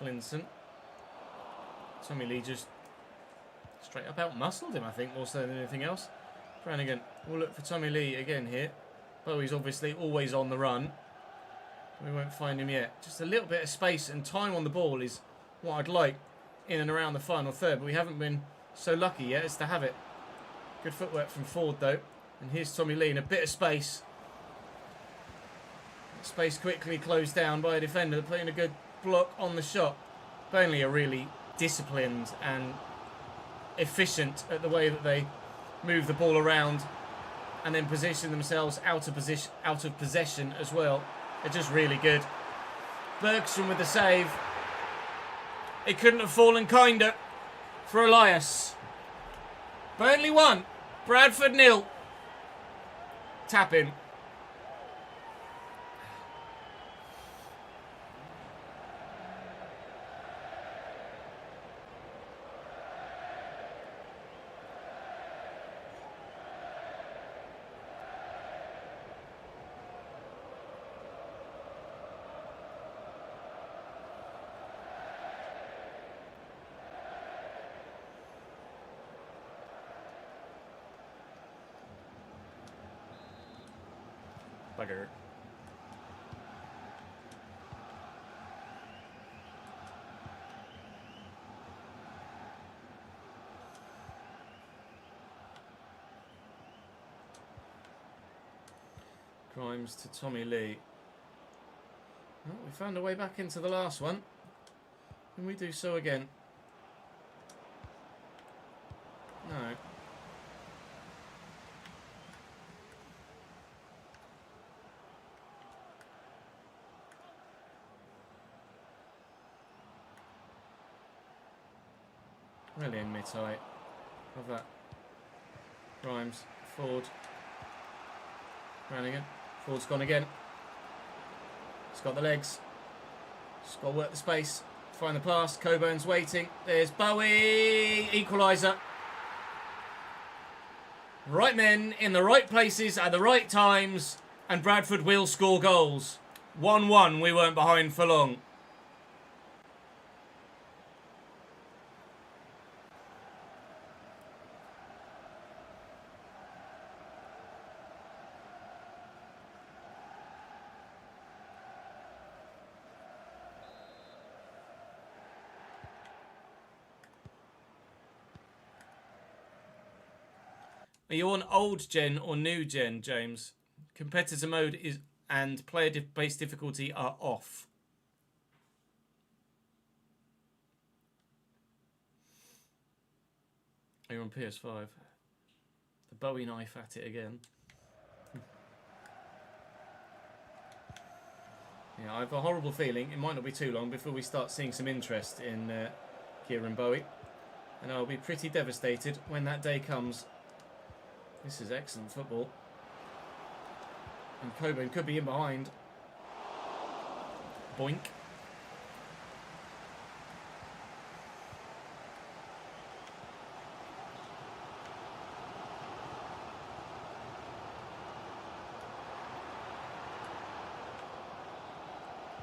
Linson. Tommy Lee just straight up out-muscled him, I think, more so than anything else. Brannigan will look for Tommy Lee again here. Bowie's obviously always on the run. We won't find him yet. Just a little bit of space and time on the ball is what I'd like in and around the final third, but we haven't been so lucky yet as to have it. Good footwork from Ford, though. And here's Tommy Lee in a bit of space. Space quickly closed down by a defender putting a good block on the shot. Burnley are really disciplined and efficient at the way that they move the ball around and then position themselves out of possession as well. They're just really good. Bergstrom with the save. It couldn't have fallen kinder for Elias. Burnley 1, Bradford 0. Tap in. Bugger. Grimes to Tommy Lee. Well, we found a way back into the last one. Can we do so again? No. Really in mid-height. Love that. Grimes, Ford. Brannigan. Ford's gone again. He's got the legs. Just got to work the space. Find the pass. Coburn's waiting. There's Bowie. Equaliser. Right men in the right places at the right times. And Bradford will score goals. 1-1. We weren't behind for long. Are you on old gen or new gen, James? Competitor mode is and player-based difficulty are off. Are you on PS5? The Bowie knife at it again. Yeah, I have a horrible feeling it might not be too long before we start seeing some interest in Kieran Bowie. And I'll be pretty devastated when that day comes. This is excellent football. And Coburn could be in behind. Boink.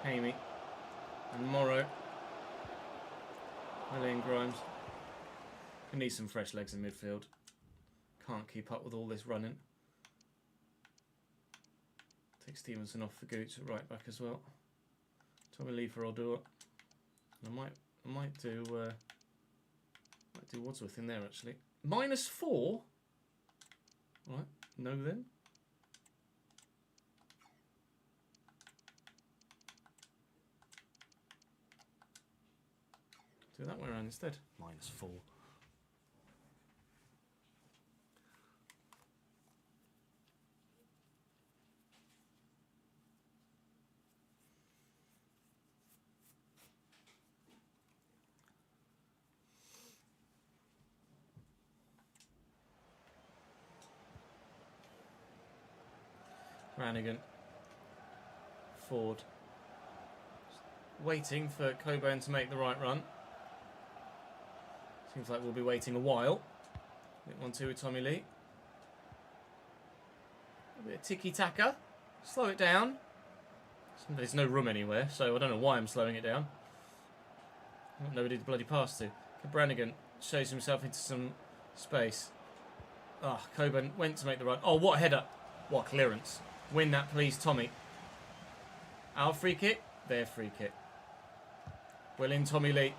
Hamey. And Morrow. William Grimes. We need some fresh legs in midfield. Can't keep up with all this running. Take Stevenson off for Gooch at right back as well. Tommy Lee for Odor. I might do Wadsworth in there actually. -4. Right, no then. Do that way around instead. -4. Brannigan. Ford. Waiting for Coburn to make the right run. Seems like we'll be waiting a while. 1-2 with Tommy Lee. A bit of tiki-taka. Slow it down. There's no room anywhere, so I don't know why I'm slowing it down. Nobody to bloody pass to. Brannigan shows himself into some space. Ah, Coburn went to make the run. Oh, what a header. What a clearance. Win that, please, Tommy. Our free kick. Their free kick. Well in, Tommy Lee.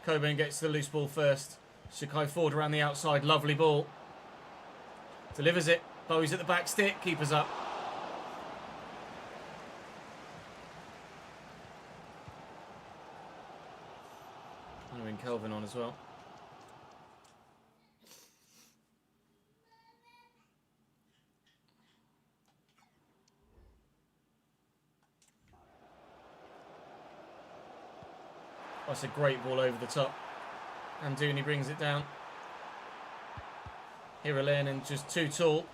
Coburn gets the loose ball first. Shakai Ford around the outside. Lovely ball. Delivers it. Bowie's at the back stick. Keeper's up. I'm going to bring Kelvin on as well. That's a great ball over the top. And Dooney brings it down. Hiralainen just too tall.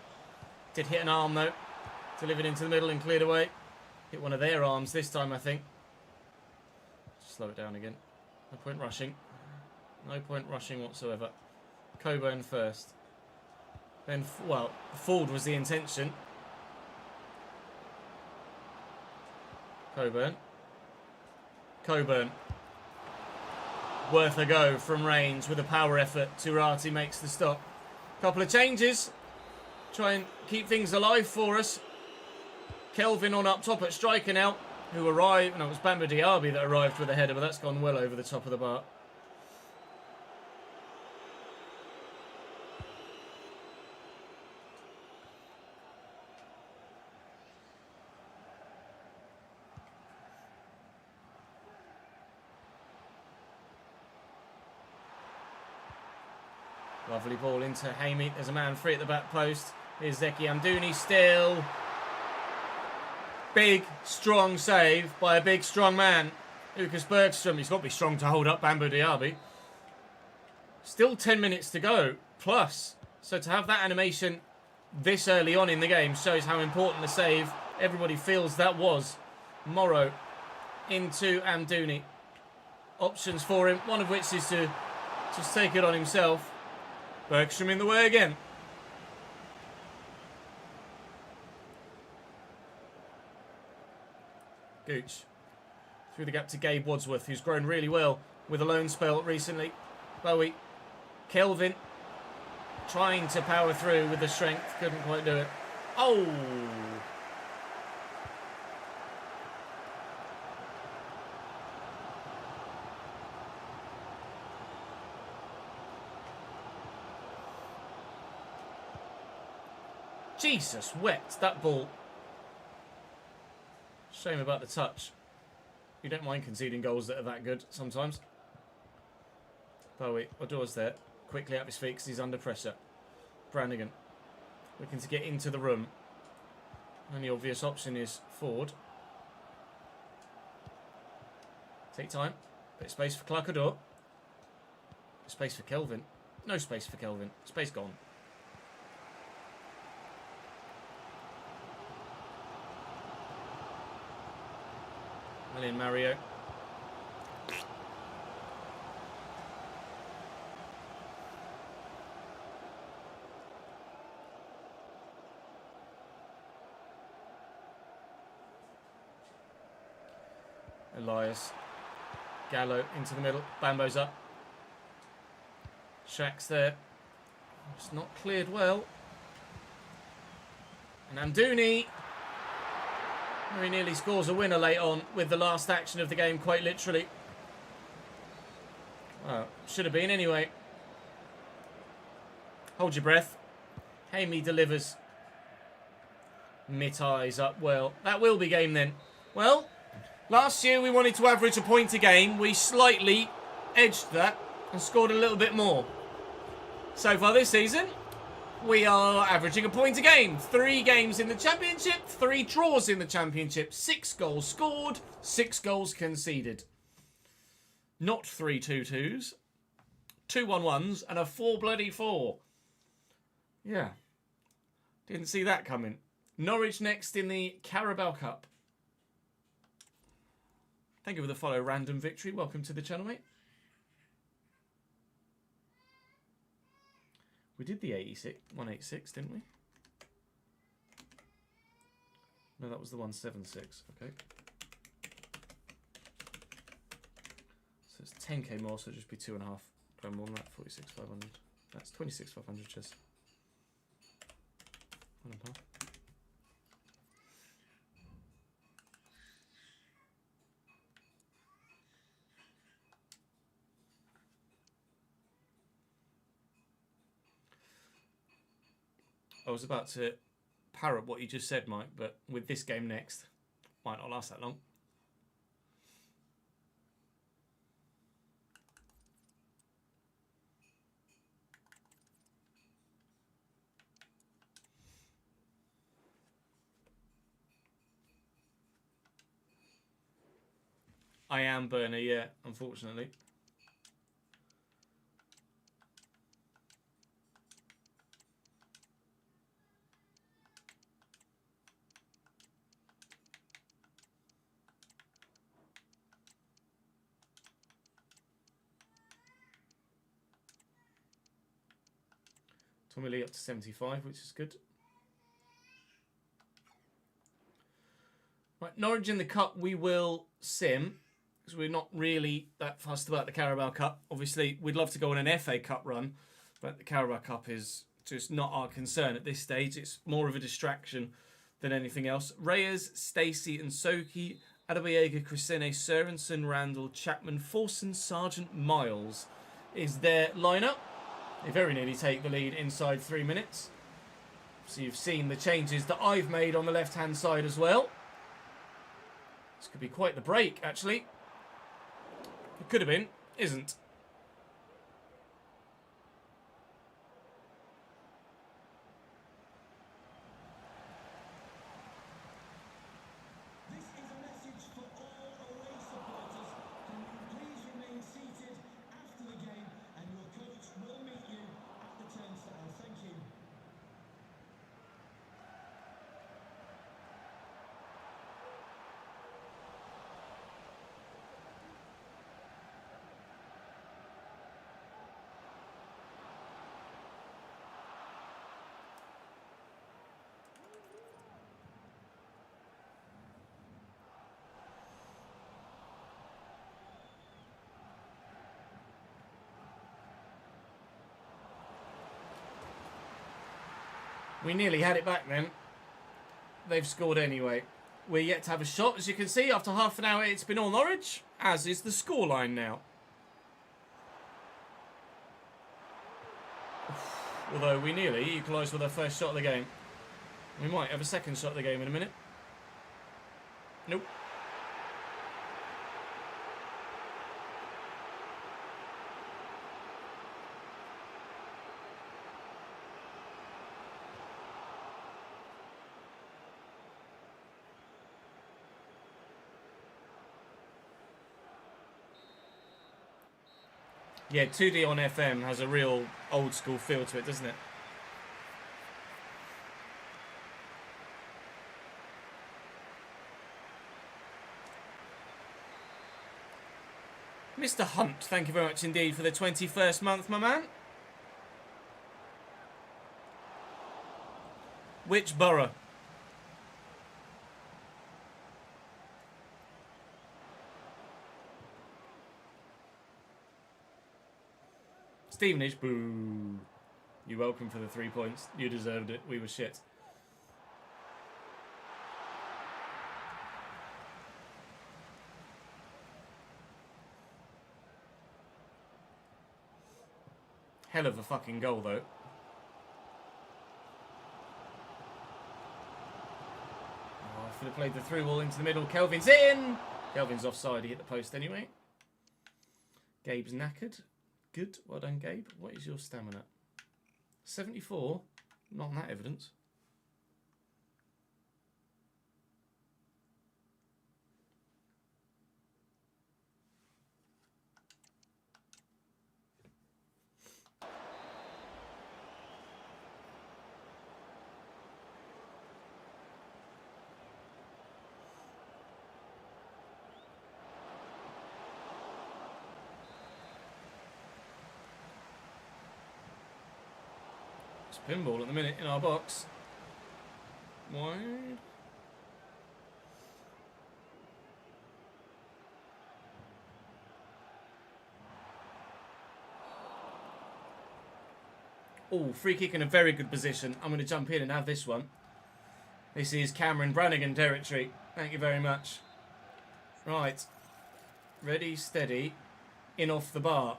Did hit an arm though. Delivered into the middle and cleared away. Hit one of their arms this time, I think. Just slow it down again. No point rushing. No point rushing whatsoever. Coburn first. Then, well, Ford was the intention. Coburn. Coburn. Worth a go from range with a power effort. Turati makes the stop. Couple of changes. Try and keep things alive for us. Kelvin on up top at striker now. Who arrived. No, it was Bamba Diaby that arrived with a header, but that's gone well over the top of the bar. Lovely ball into Hamey. There's a man free at the back post. Here's Zeki Amdouni still. Big, strong save by a big, strong man. Lucas Bergstrom. He's got to be strong to hold up Bambo Diaby. Still 10 minutes to go, plus. So to have that animation this early on in the game shows how important the save everybody feels that was. Morrow into Amdouni. Options for him, one of which is to just take it on himself. Bergstrom in the way again. Gooch through the gap to Gabe Wadsworth, who's grown really well with a loan spell recently. Bowie. Kelvin trying to power through with the strength. Couldn't quite do it. Oh! Jesus, wet, that ball. Shame about the touch. You don't mind conceding goals that are that good sometimes. Bowie, Odore's there. Quickly out of his feet because he's under pressure. Brannigan looking to get into the room. Only obvious option is Ford. Take time. Bit of space for Clark Odore. Space for Kelvin. No space for Kelvin. Space gone. Million Mario. Elias. Gallo into the middle. Bambo's up. Shaq's there. It's not cleared well. And Amdouni very nearly scores a winner late on with the last action of the game, quite literally. Well, should have been anyway. Hold your breath. Hamey delivers. Mittai's up well. That will be game then. Well, last year we wanted to average a point a game. We slightly edged that and scored a little bit more. So far this season, we are averaging a point a game. 3 games in the Championship, 3 draws in the Championship, 6 goals scored, 6 goals conceded. Not 3 2-2s, 2 1-1s, and a 4 bloody 4. Yeah. Didn't see that coming. Norwich next in the Carabao Cup. Thank you for the follow, Random Victory. Welcome to the channel, mate. We did the 186, didn't we? No, that was the 176. Okay. So it's 10k more, so it'll just be 2.5 grand more than that. 46,500. That's 26,500 just. 1.5. I was about to parrot what you just said, Mike, but with this game next, might not last that long. I am burner, yeah, unfortunately. Tommy Lee up to 75, which is good. Right, Norwich in the Cup, we will sim, because we're not really that fussed about the Carabao Cup. Obviously, we'd love to go on an FA Cup run, but the Carabao Cup is just not our concern at this stage. It's more of a distraction than anything else. Reyes, Stacey and Soki, Adebayoga, Crisene, Sørensen, Randall, Chapman, Forson, Sargent, Miles is their lineup. They very nearly take the lead inside 3 minutes. So you've seen the changes that I've made on the left-hand side as well. This could be quite the break, actually. It could have been, isn't. We nearly had it back then. They've scored anyway. We're yet to have a shot. As you can see, after half an hour, it's been all Norwich, as is the scoreline now. Although we nearly equalised with our first shot of the game. We might have a second shot of the game in a minute. Nope. Yeah, 2D on FM has a real old school feel to it, doesn't it? Mr. Hunt, thank you very much indeed for the 21st month, my man. Which borough? Stevenage, boo. You're welcome for the 3 points. You deserved it. We were shit. Hell of a fucking goal, though. Oh, I should have played the through ball into the middle. Kelvin's in! Kelvin's offside. He hit the post anyway. Gabe's knackered. Good. Well done, Gabe. What is your stamina? 74? Not on that evidence. Pinball at the minute in our box. Wide. Oh, free kick in a very good position. I'm going to jump in and have this one. This is Cameron Brannigan territory. Thank you very much. Right. Ready, steady. In off the bar.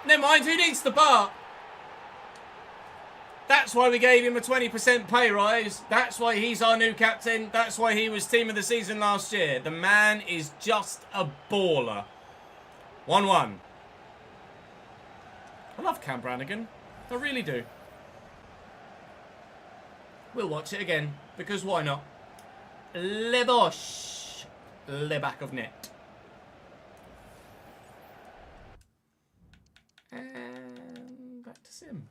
Never mind, who needs the bar? That's why we gave him a 20% pay rise. That's why he's our new captain. That's why he was team of the season last year. The man is just a baller. 1-1. I love Cam Brannigan. I really do. We'll watch it again, because why not? Le Bosch. Le back of net. And back to Sim.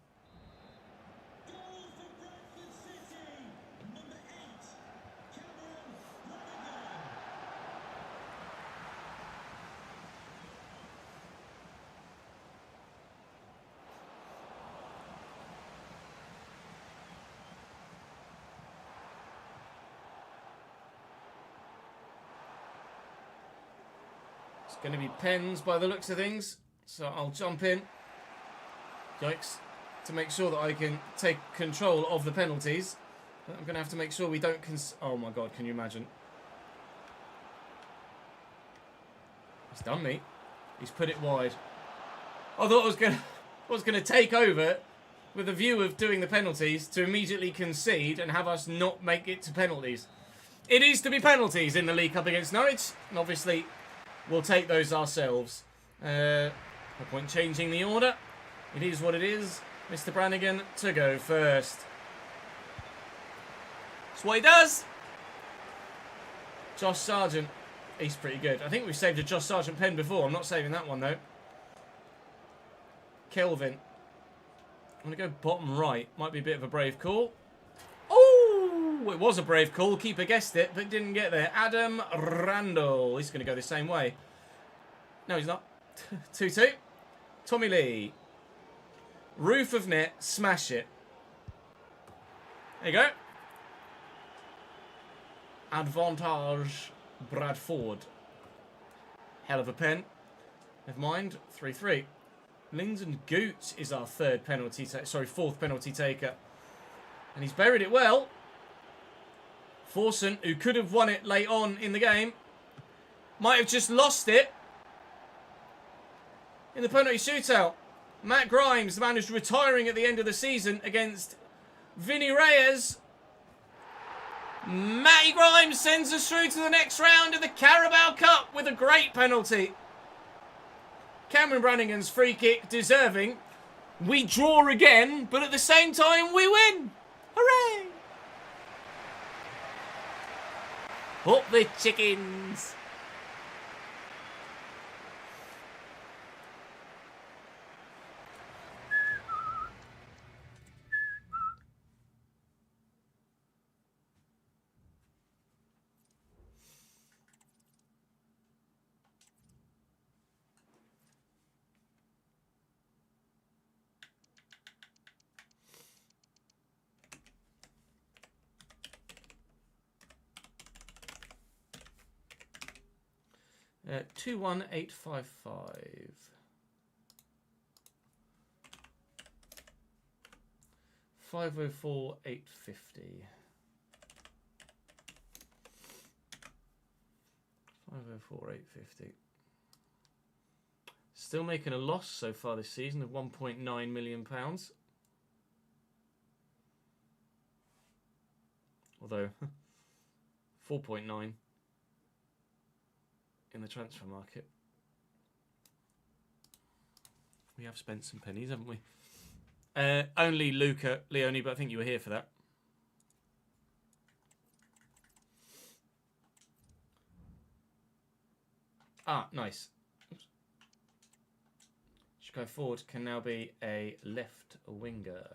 It's going to be pens by the looks of things, so I'll jump in. Yikes. To make sure that I can take control of the penalties. But I'm going to have to make sure we don't... oh my god, can you imagine? He's done me. He's put it wide. I thought I was going to take over with a view of doing the penalties to immediately concede and have us not make it to penalties. It is to be penalties in the League Cup against Norwich. And obviously, we'll take those ourselves. No point changing the order. It is what it is. Mr. Brannigan to go first. That's what he does. Josh Sargent. He's pretty good. I think we've saved a Josh Sargent pen before. I'm not saving that one, though. Kelvin. I'm going to go bottom right. Might be a bit of a brave call. Oh! It was a brave call. Keeper guessed it, but didn't get there. Adam Randall. He's going to go the same way. No, he's not. 2-2. Tommy Lee. Roof of net, smash it. There you go. Advantage Bradford. Hell of a pen. Never mind. 3-3. Lyndon Gooch is our fourth penalty taker. And he's buried it well. Forson, who could have won it late on in the game, might have just lost it in the penalty shootout. Matt Grimes, the man who's retiring at the end of the season, against Vinny Reyes. Matty Grimes sends us through to the next round of the Carabao Cup with a great penalty. Cameron Brannigan's free kick, deserving. We draw again, but at the same time we win. Hooray! Up the chickens. Uh, 21855. 504 850. 504 850. Still making a loss so far this season of £1.9 million. Although 4.9 in the transfer market. We have spent some pennies, haven't we? Only Luca Leone, but I think you were here for that. Ah, nice. Oops. Chico Ford can now be a left winger.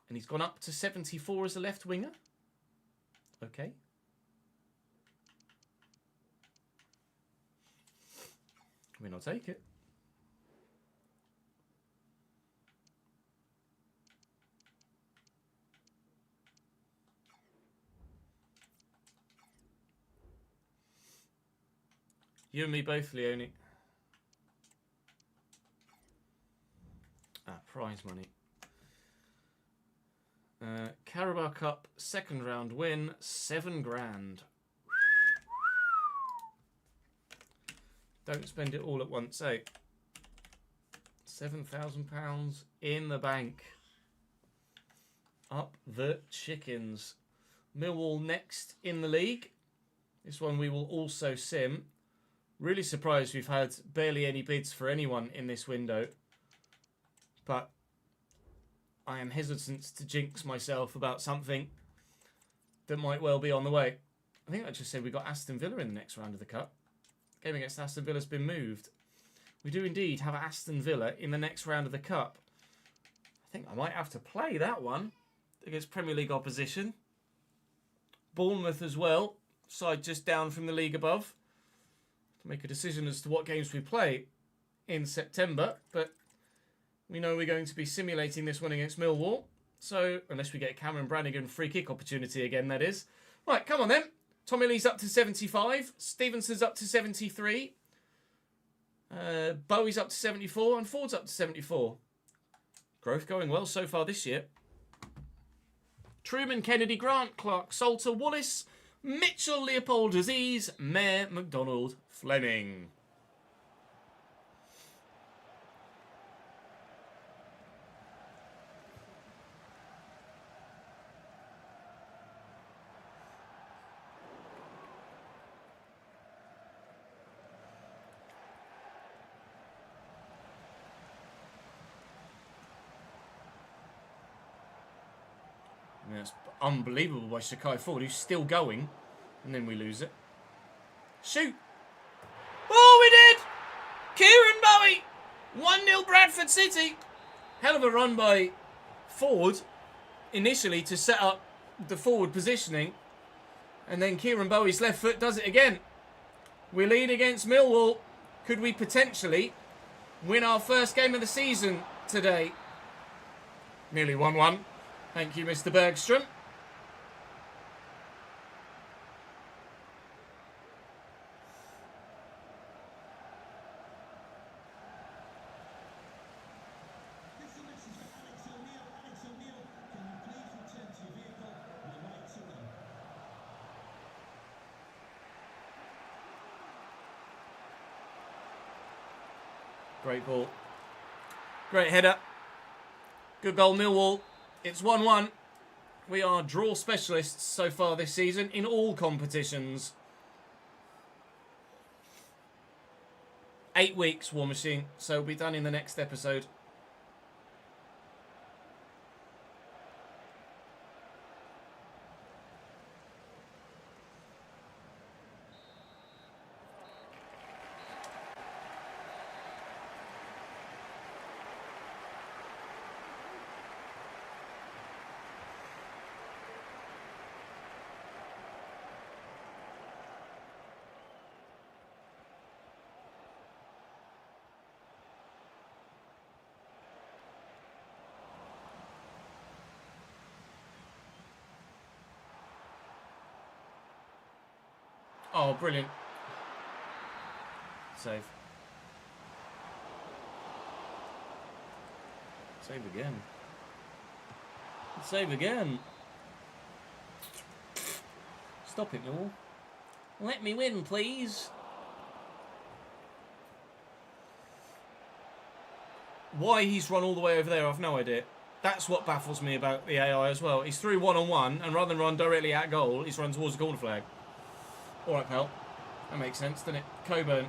And he's gone up to 74 as a left winger. Okay. I mean, I'll take it. You and me both, Leone. Ah, prize money. Carabao Cup, second round win, £7,000. Don't spend it all at once, eh? £7,000 in the bank. Up the chickens. Millwall next in the league. This one we will also sim. Really surprised we've had barely any bids for anyone in this window. But I am hesitant to jinx myself about something that might well be on the way. I think I just said we got Aston Villa in the next round of the Cup. Game against Aston Villa has been moved. We do indeed have Aston Villa in the next round of the Cup. I think I might have to play that one against Premier League opposition. Bournemouth as well, side just down from the league above. To make a decision as to what games we play in September, but we know we're going to be simulating this one against Millwall. So, unless we get a Cameron Brannigan free kick opportunity again, that is. Right, come on then. Tommy Lee's up to 75. Stevenson's up to 73. Bowie's up to 74. And Ford's up to 74. Growth going well so far this year. Truman, Kennedy, Grant, Clark, Salter, Wallace, Mitchell, Leopold, Aziz, Mayor, McDonald, Fleming. I mean, that's unbelievable by Sakai Ford, who's still going. And then we lose it. Shoot! Oh, we did! Kieran Bowie! 1-0 Bradford City. Hell of a run by Ford, initially, to set up the forward positioning. And then Kieran Bowie's left foot does it again. We lead against Millwall. Could we potentially win our first game of the season today? Nearly 1-1. Thank you, Mr. Bergstrom. Great ball. Great header. Good goal, Millwall. It's 1-1. We are draw specialists so far this season in all competitions. 8 weeks, War Machine. So we'll be done in the next episode. Oh, brilliant. Save. Save again. Save again. Stop it, Millwall. Let me win, please. Why he's run all the way over there, I've no idea. That's what baffles me about the AI as well. He's through one-on-one, and rather than run directly at goal, he's run towards the corner flag. All right, pal. That makes sense, doesn't it? Coburn.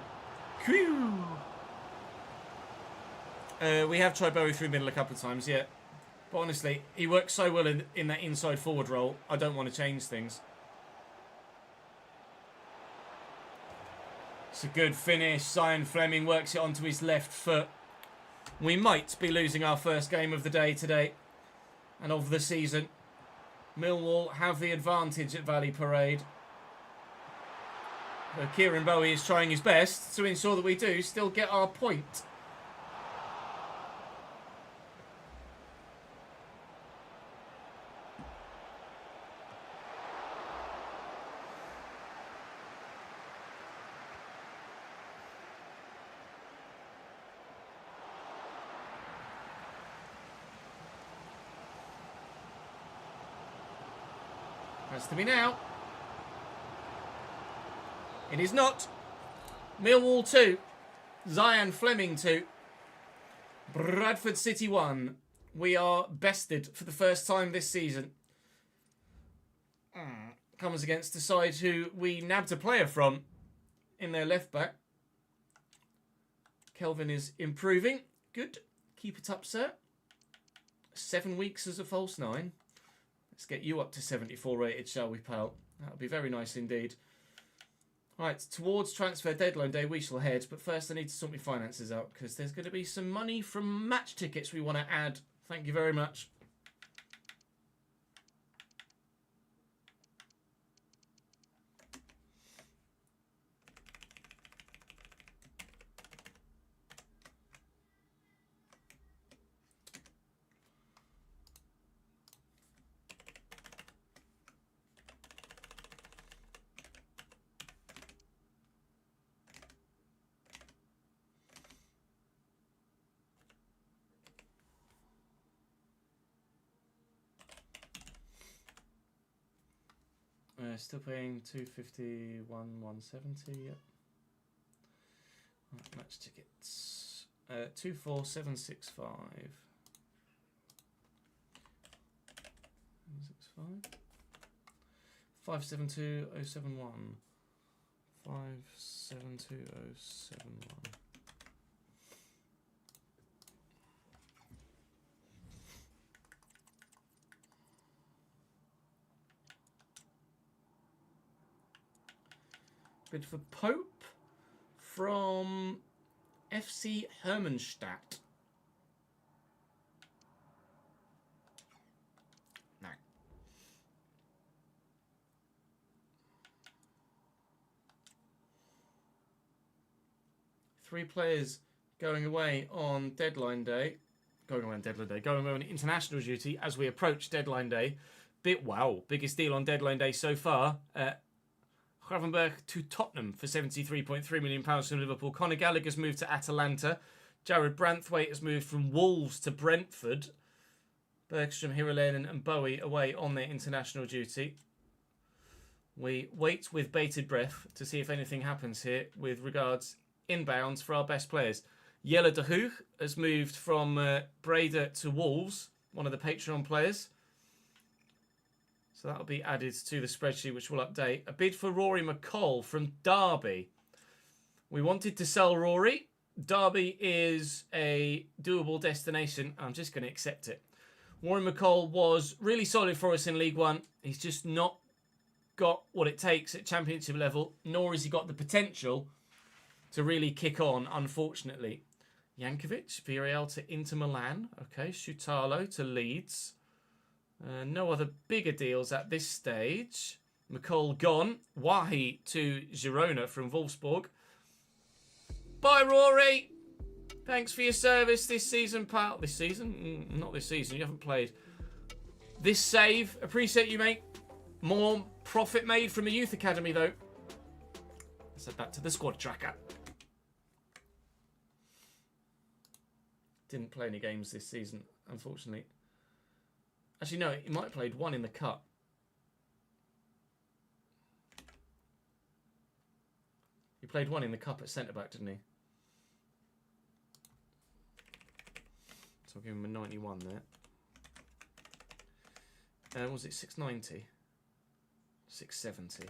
We have tried Bowie through middle a couple of times, yeah. But honestly, he works so well in that inside forward role, I don't want to change things. It's a good finish. Zion Fleming works it onto his left foot. We might be losing our first game of the day today and of the season. Millwall have the advantage at Valley Parade. Kieran Bowie is trying his best to ensure that we do still get our point. Has to be now. It is not. Millwall 2. Zion Fleming 2. Bradford City 1. We are bested for the first time this season. Comes against a side who we nabbed a player from in their left back. Kelvin is improving. Good. Keep it up, sir. 7 weeks as a false 9. Let's get you up to 74 rated, shall we, pal? That would be very nice indeed. Right, towards transfer deadline day we shall head, but first I need to sort my finances out because there's going to be some money from match tickets we want to add. Thank you very much. Still paying 251, 170. Yep. Right, match tickets. 24765. 572071. 572071. Bid for Pope from FC Hermannstadt. No. Three players going away on deadline day. Going away on international duty as we approach deadline day. Biggest deal on deadline day so far. Gravenberg to Tottenham for £73.3 million from Liverpool. Conor Gallagher's moved to Atalanta. Jared Branthwaite has moved from Wolves to Brentford. Bergstrom, Hirolainen and Bowie away on their international duty. We wait with bated breath to see if anything happens here with regards inbounds for our best players. Jelle de Hoog has moved from Breda to Wolves, one of the Patreon players. So that'll be added to the spreadsheet, which will update. A bid for Rory McCall from Derby. We wanted to sell Rory. Derby is a doable destination. I'm just going to accept it. Rory McCall was really solid for us in League One. He's just not got what it takes at Championship level, nor has he got the potential to really kick on, unfortunately. Jankovic, Villarreal to Inter Milan. Okay, Shutalo to Leeds. No other bigger deals at this stage. McCall gone. Wahi to Girona from Wolfsburg. Bye, Rory. Thanks for your service this season, pal. This season? Not this season. You haven't played. This save. Appreciate you, mate. More profit made from the youth academy, though. Let's head back to the squad tracker. Didn't play any games this season, unfortunately. Actually, no, he might have played one in the cup. He played one in the cup at centre-back, didn't he? So I'll give him a 91 there. Was it 690? 670.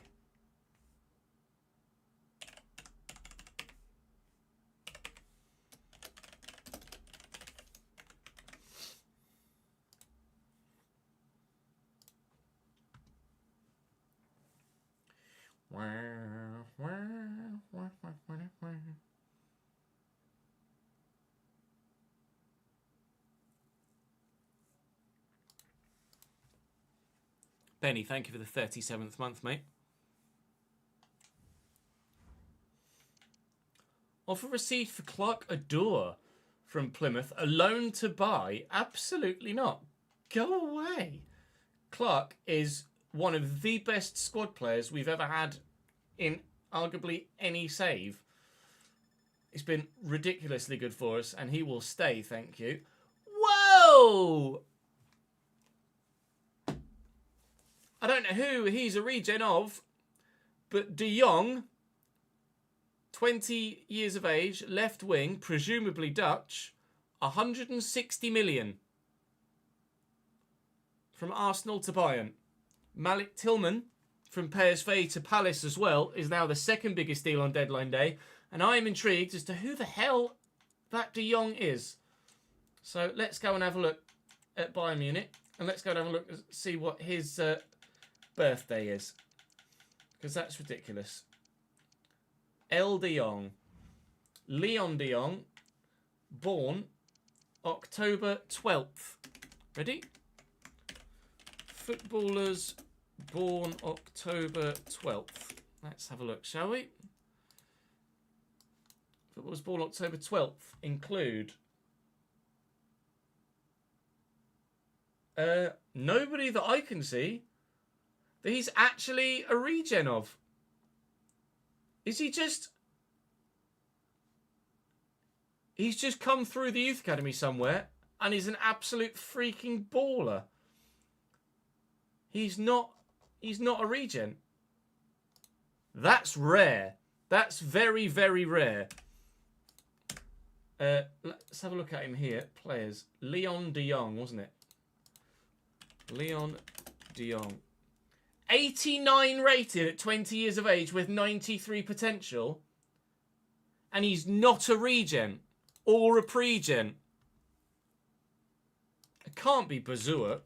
Benny, thank you for the 37th month, mate. Offer received for Clark Adore from Plymouth. A loan to buy? Absolutely not. Go away. Clark is one of the best squad players we've ever had in arguably any save. It's been ridiculously good for us, and he will stay, thank you. Whoa! I don't know who he's a regen of, but De Jong, 20 years of age, left wing, presumably Dutch, 160 million. From Arsenal to Bayern. Malik Tillman, from PSV to Palace as well, is now the second biggest deal on deadline day. And I am intrigued as to who the hell that De Jong is. So let's go and have a look at Bayern Munich. And let's go and have a look and see what his birthday is. Because that's ridiculous. El De Jong. Leon De Jong. Born October 12th. Ready? Footballers born October 12th. Let's have a look, shall we? Footballers born October 12th include nobody that I can see that he's actually a regen of. Is he just... He's just come through the youth academy somewhere and he's an absolute freaking baller. He's not a regen. That's rare. That's very, very rare. Let's have a look at him here. Players. Leon De Jong, wasn't it? Leon De Jong. 89 rated at 20 years of age with 93 potential. And he's not a regen or a pregen. It can't be Bazua.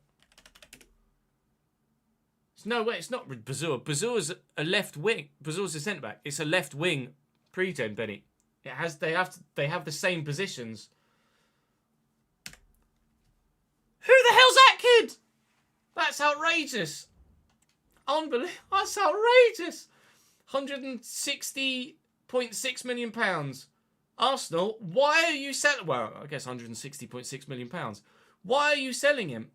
No way, it's not Bazua. Bazua's a left wing. Bazua's a centre back. It's a left wing pregen, Benny. It has. They have the same positions. Who the hell's that kid? That's outrageous. Unbelievable. That's outrageous. £160.6 million. Arsenal, why are you selling? Well, I guess £160.6 million. Why are you selling him?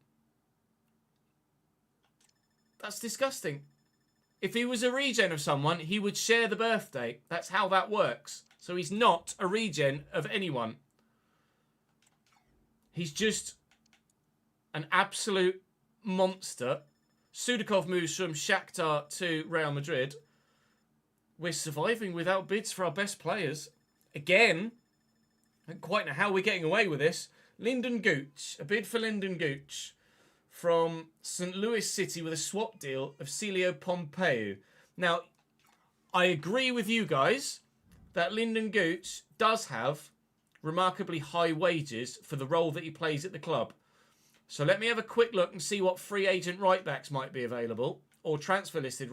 That's disgusting. If he was a regen of someone, he would share the birthday. That's how that works. So he's not a regen of anyone. He's just an absolute monster. Sudakov moves from Shakhtar to Real Madrid. We're surviving without bids for our best players. Again. I don't quite know how we're getting away with this. Lyndon Gooch. A bid for Lyndon Gooch from St. Louis City with a swap deal of Celio Pompeu. Now, I agree with you guys that Lyndon Gooch does have remarkably high wages for the role that he plays at the club. So let me have a quick look and see what free agent right backs might be available, or transfer listed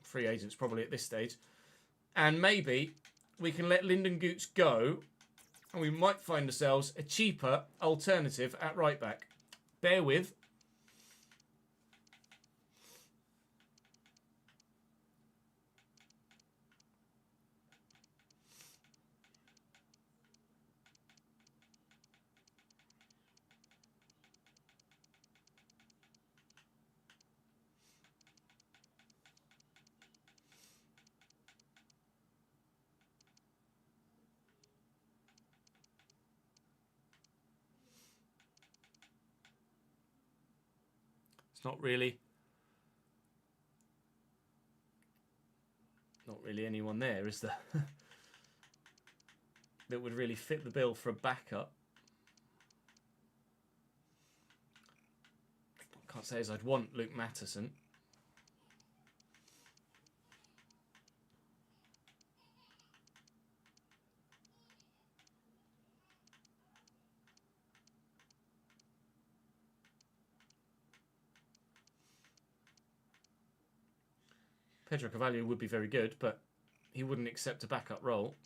free agents probably at this stage. And maybe we can let Lyndon Gooch go, and we might find ourselves a cheaper alternative at right back. Bear with. It's not really anyone there, is there? That would really fit the bill for a backup. Can't say as I'd want Luke Matteson. Pedro Carvalho would be very good, but he wouldn't accept a backup role.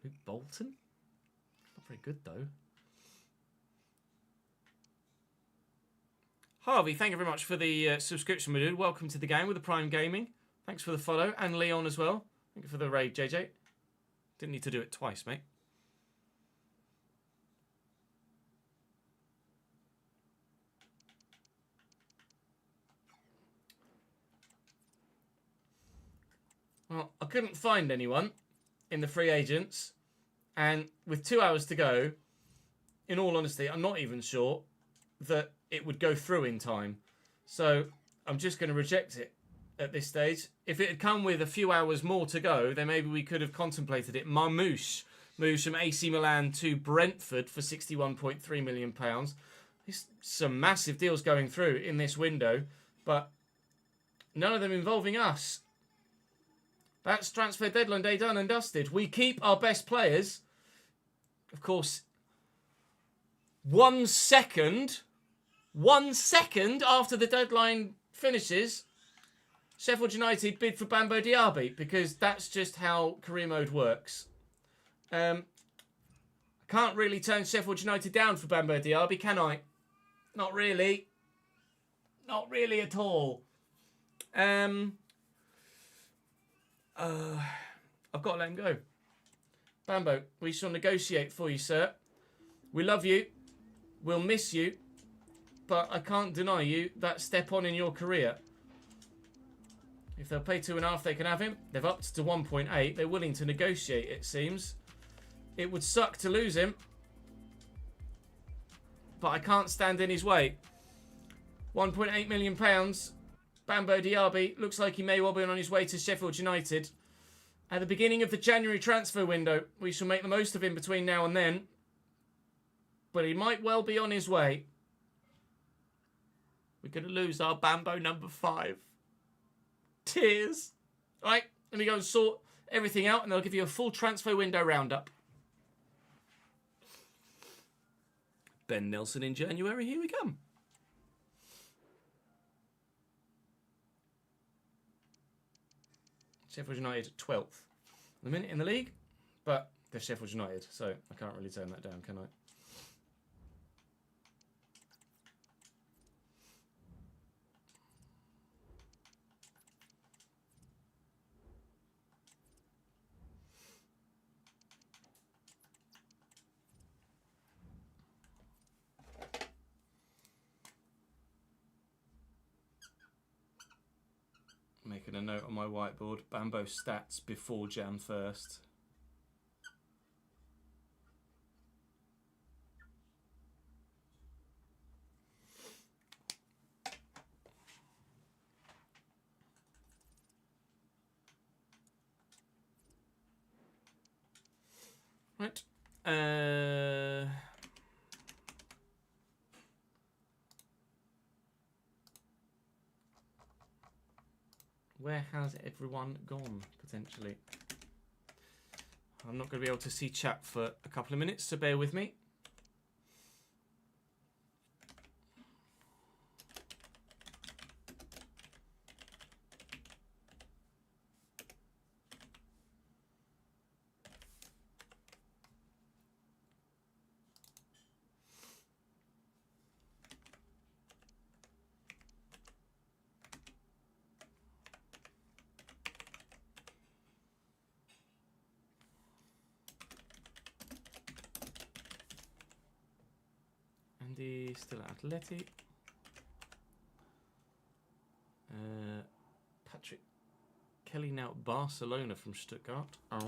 Luke Bolton? Not very good, though. Harvey, thank you very much for the subscription, my dude. Welcome to the game with the Prime Gaming. Thanks for the follow. And Leon as well. Thank you for the raid, JJ. Didn't need to do it twice, mate. Well, I couldn't find anyone in the free agents. And with 2 hours to go, in all honesty, I'm not even sure that it would go through in time. So I'm just going to reject it at this stage. If it had come with a few hours more to go, then maybe we could have contemplated it. Marmouche moves from AC Milan to Brentford for £61.3 million. There's some massive deals going through in this window, but none of them involving us. That's transfer deadline day done and dusted. We keep our best players. Of course, 1 second after the deadline finishes, Sheffield United bid for Bambo Diaby, because that's just how career mode works. I can't really turn Sheffield United down for Bambo Diaby, can I? Not really. Not really at all. I've got to let him go. Bambo, we shall negotiate for you, sir. We love you. We'll miss you. But I can't deny you that step on in your career. If they'll pay 2.5, they can have him. They've upped to 1.8. They're willing to negotiate, it seems. It would suck to lose him. But I can't stand in his way. £1.8 million. Bambo Diaby looks like he may well be on his way to Sheffield United. At the beginning of the January transfer window, we shall make the most of him between now and then. But he might well be on his way. We're going to lose our Bambo number 5. Tears. All right, let me go and sort everything out, and they'll give you a full transfer window roundup. Ben Nelson in January, here we come. Sheffield United 12th. The minute in the league, but they're Sheffield United, so I can't really turn that down, can I? Making a note on my whiteboard. Bambo stats before Jan 1st. Right. Where has everyone gone, potentially? I'm not going to be able to see chat for a couple of minutes, so bear with me. Andy still at Atleti. Patrick Kelly now at Barcelona from Stuttgart. Oh.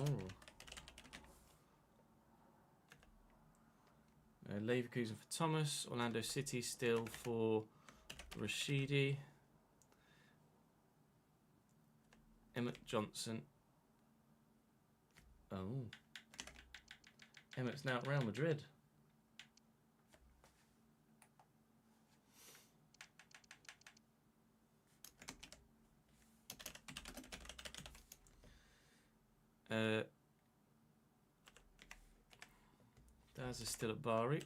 Leverkusen for Thomas. Orlando City still for Rashidi. Emmett Johnson. Oh. Emmett's now at Real Madrid. Daz is still at Bari.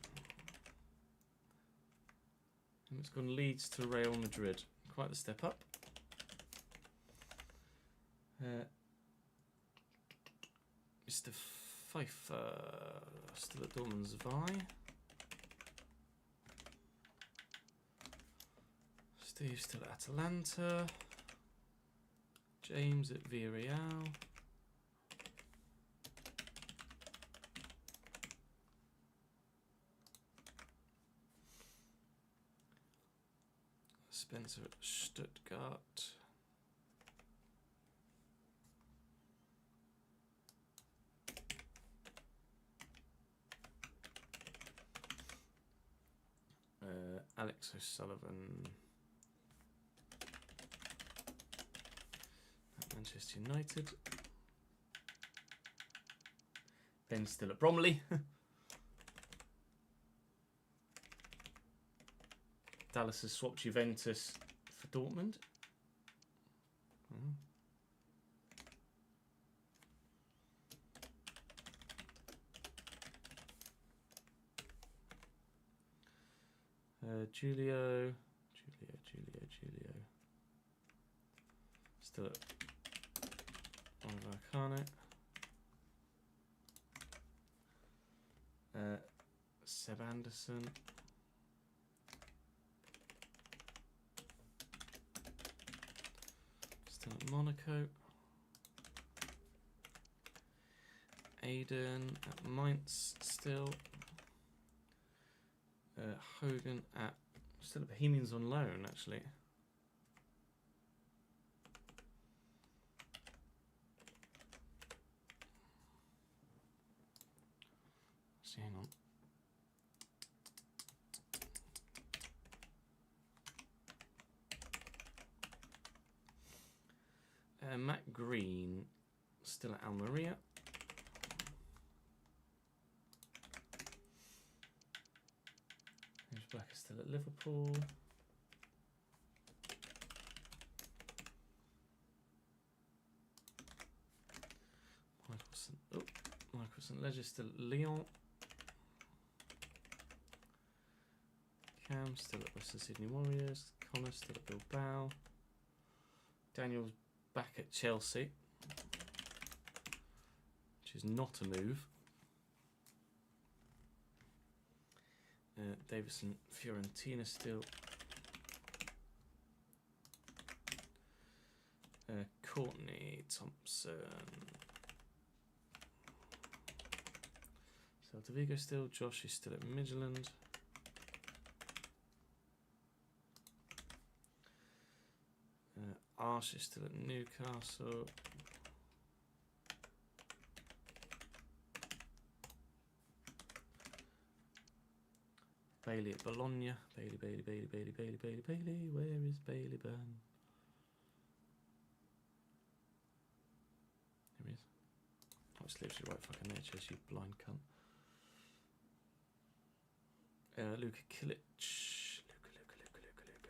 Emmett's gone Leeds to Real Madrid. Quite the step up. Mr. Pfeiffer still at Dortmund Zwei. Steve still at Atalanta. James at Villarreal. Spencer at Stuttgart. Alex O'Sullivan at Manchester United. Ben's still at Bromley. Dallas has swapped Juventus for Dortmund. Julio. Still at Oliver Carnett. Seb Anderson. Still at Monaco. Aiden at Mainz still. Hogan at still at Bohemians on loan actually. So hang on. Matt Green still at Almeria. James Black is still at Liverpool. Michael St. Ledger still at Lyon. Cam still at Western Sydney Warriors. Connor still at Bilbao. Daniel's back at Chelsea, which is not a move. Davison Fiorentina still. Courtney Thompson. Celta Vigo still. Josh is still at Midland. Arsh is still at Newcastle. Bailey at Bologna. Bailey. Where is Bailey Byrne? Here he is. Oh, it's literally right fucking there, Chess, you blind cunt. Luka Kilic.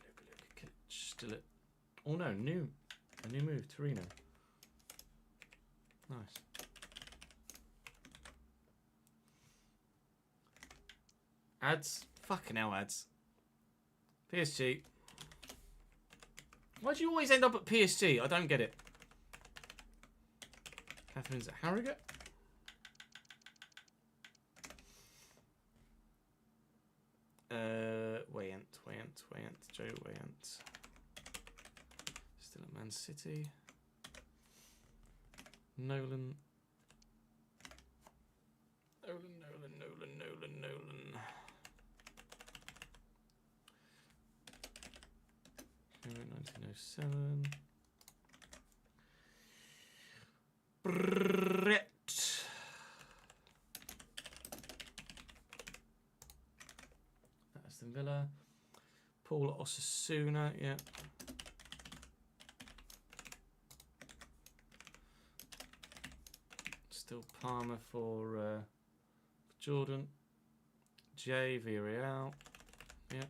Luka Kilic. Still it. Oh no, a new move, Torino. Nice. Ads. Fucking hell, ads. PSG. Why do you always end up at PSG? I don't get it. Catherine's at Harrogate. Wayant. Joe Wayant. Still at Man City. Nolan. Euro 1907. Brett. Aston Villa. Paul Osasuna, yeah. Still Palmer for Jordan. Jay Villarreal, yeah.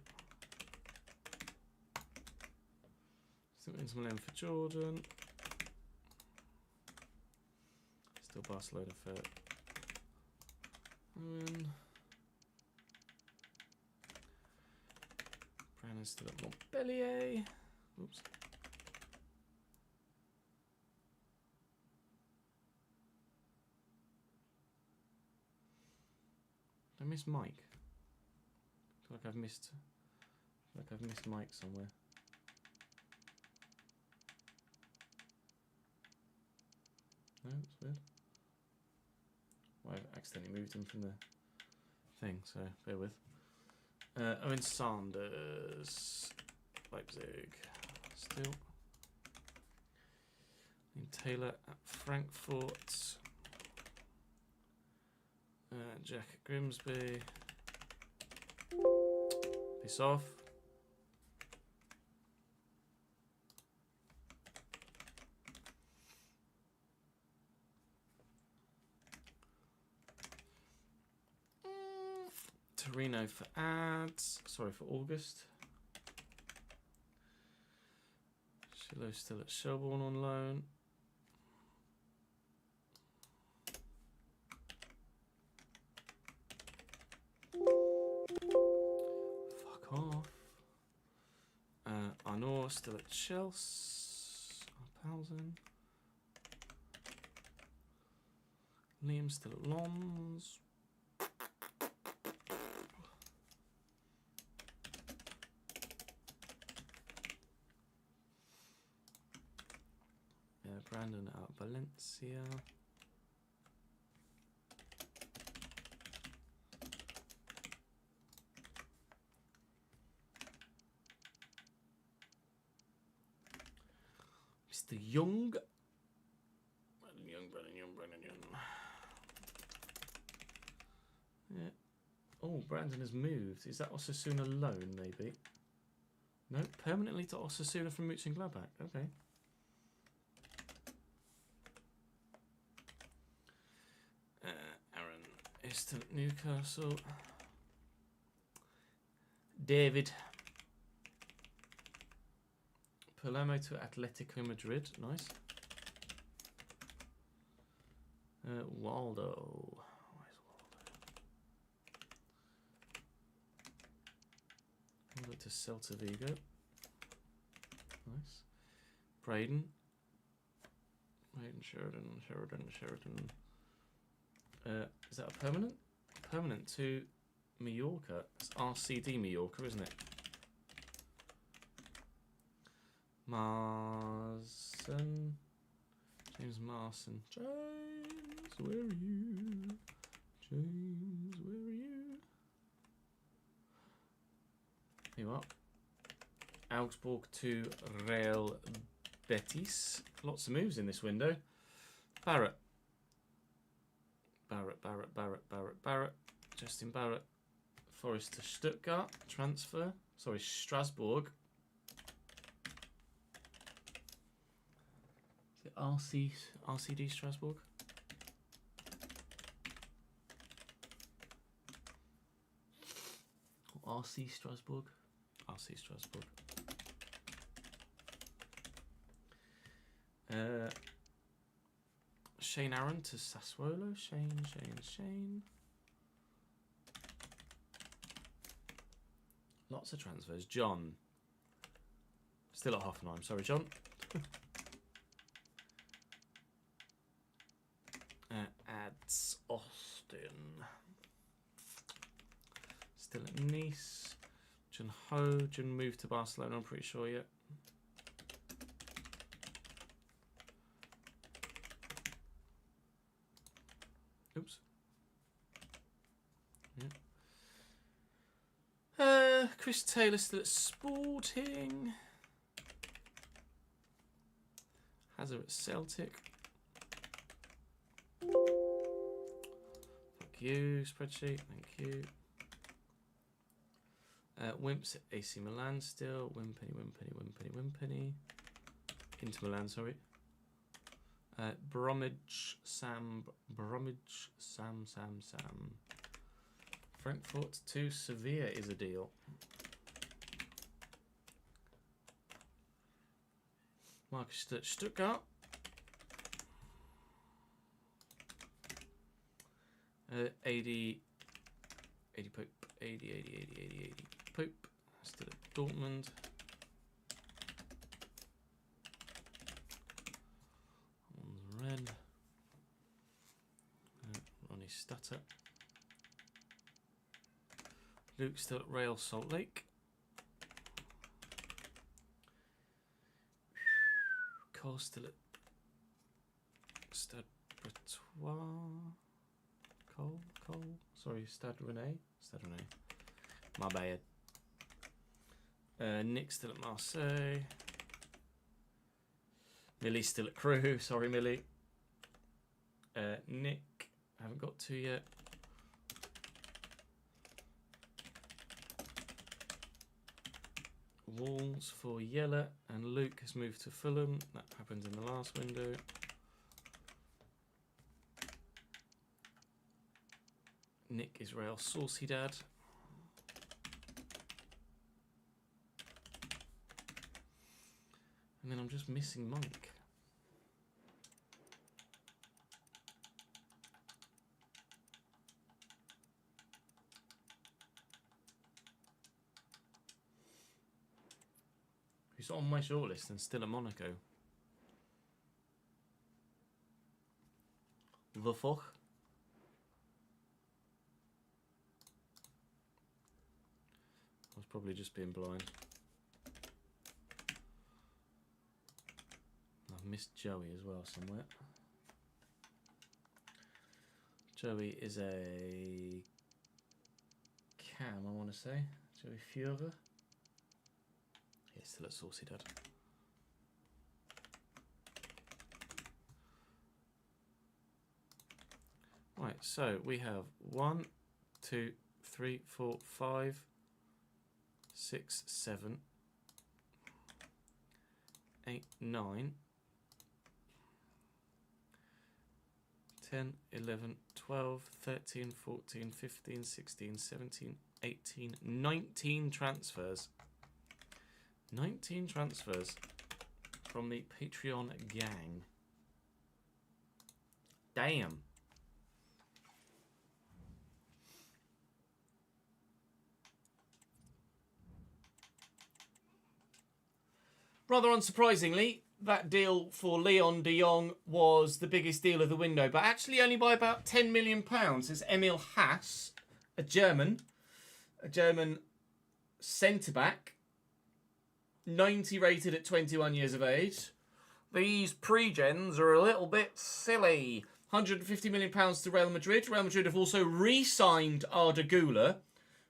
Still Inter Milan for Jordan. Still Barcelona for Owen. Brandon's still at Montpellier. Oops. Did I miss Mike? I feel like I've missed Mike somewhere. No, that's weird. Well, I've accidentally moved him from the thing, so bear with. Owen Sanders, Leipzig, still. Ian Taylor at Frankfurt. Jack at Grimsby. Piss off. Torino for ads. Sorry, for August. Shiloh still at Shelbourne on loan. Fuck off. Arnaud still at Chelsea. Palzen. Liam still at Lons. Brandon at Valencia. Mr. Young. Brandon Young. Yeah. Oh, Brandon has moved. Is that Osasuna loan, maybe? No, permanently to Osasuna from Mönchengladbach. Okay. Aaron is still at Newcastle. David. Palermo to Atletico Madrid. Nice. Waldo. Where's Waldo? Waldo to Celta Vigo. Nice. Braden. Sheridan. Is that a permanent? Permanent to Mallorca. It's RCD Mallorca, isn't it? Marson. James Marson. James, where are you? James, where are you? Here you are. Augsburg to Real Betis. Lots of moves in this window. Barrett. Justin Barrett. Forest to Stuttgart. Transfer. Sorry, Strasbourg. Is it RCD Strasbourg? RC Strasbourg. RC Strasbourg. Shane Aaron to Sassuolo. Shane. Lots of transfers. John. Still at Hoffenheim. Sorry, John. Ads Austin. Still at Nice. Jun Ho. Jun moved to Barcelona, I'm pretty sure yet. Oops. Yeah. Chris Taylor still at Sporting. Hazard at Celtic. Fuck you, spreadsheet. Thank you. Wimps at AC Milan still. Wimpeny. Inter Milan, sorry. Bromwich Sam. Frankfurt to Sevilla is a deal. Marcus at Stuttgart. 80 Pope. 80 Pope. Still at Dortmund. One's red. Ronnie Stutter. Luke still at Real Salt Lake. Cole still at Stade Bretois. Cole. Sorry, Stade Rennais. My bad. Nick still at Marseille. Millie still at Crewe. Sorry, Millie. Nick, haven't got to yet. Walls for Yella, and Luke has moved to Fulham. That happened in the last window. Nick is Real Sociedad. And then I'm just missing Monk. Who's on my shortlist and still at Monaco? The fuck? I was probably just being blind. I've missed Joey as well somewhere. Joey is a cam, I want to say. Joey Fiore. He's still at Sociedad. Right, so we have 1, 2, 3, 4, 5, 6, 7, 8, 9, 10, 11, 12, 13, 14, 15, 16, 17, 18, 19 transfers. 19 transfers from the Patreon gang. Damn. Rather unsurprisingly, that deal for Leon de Jong was the biggest deal of the window, but actually only by about £10 million. It's Emil Haas, a German centre-back. 90 rated at 21 years of age. These pre-gens are a little bit silly. £150 million to Real Madrid. Real Madrid have also re-signed Arda Güler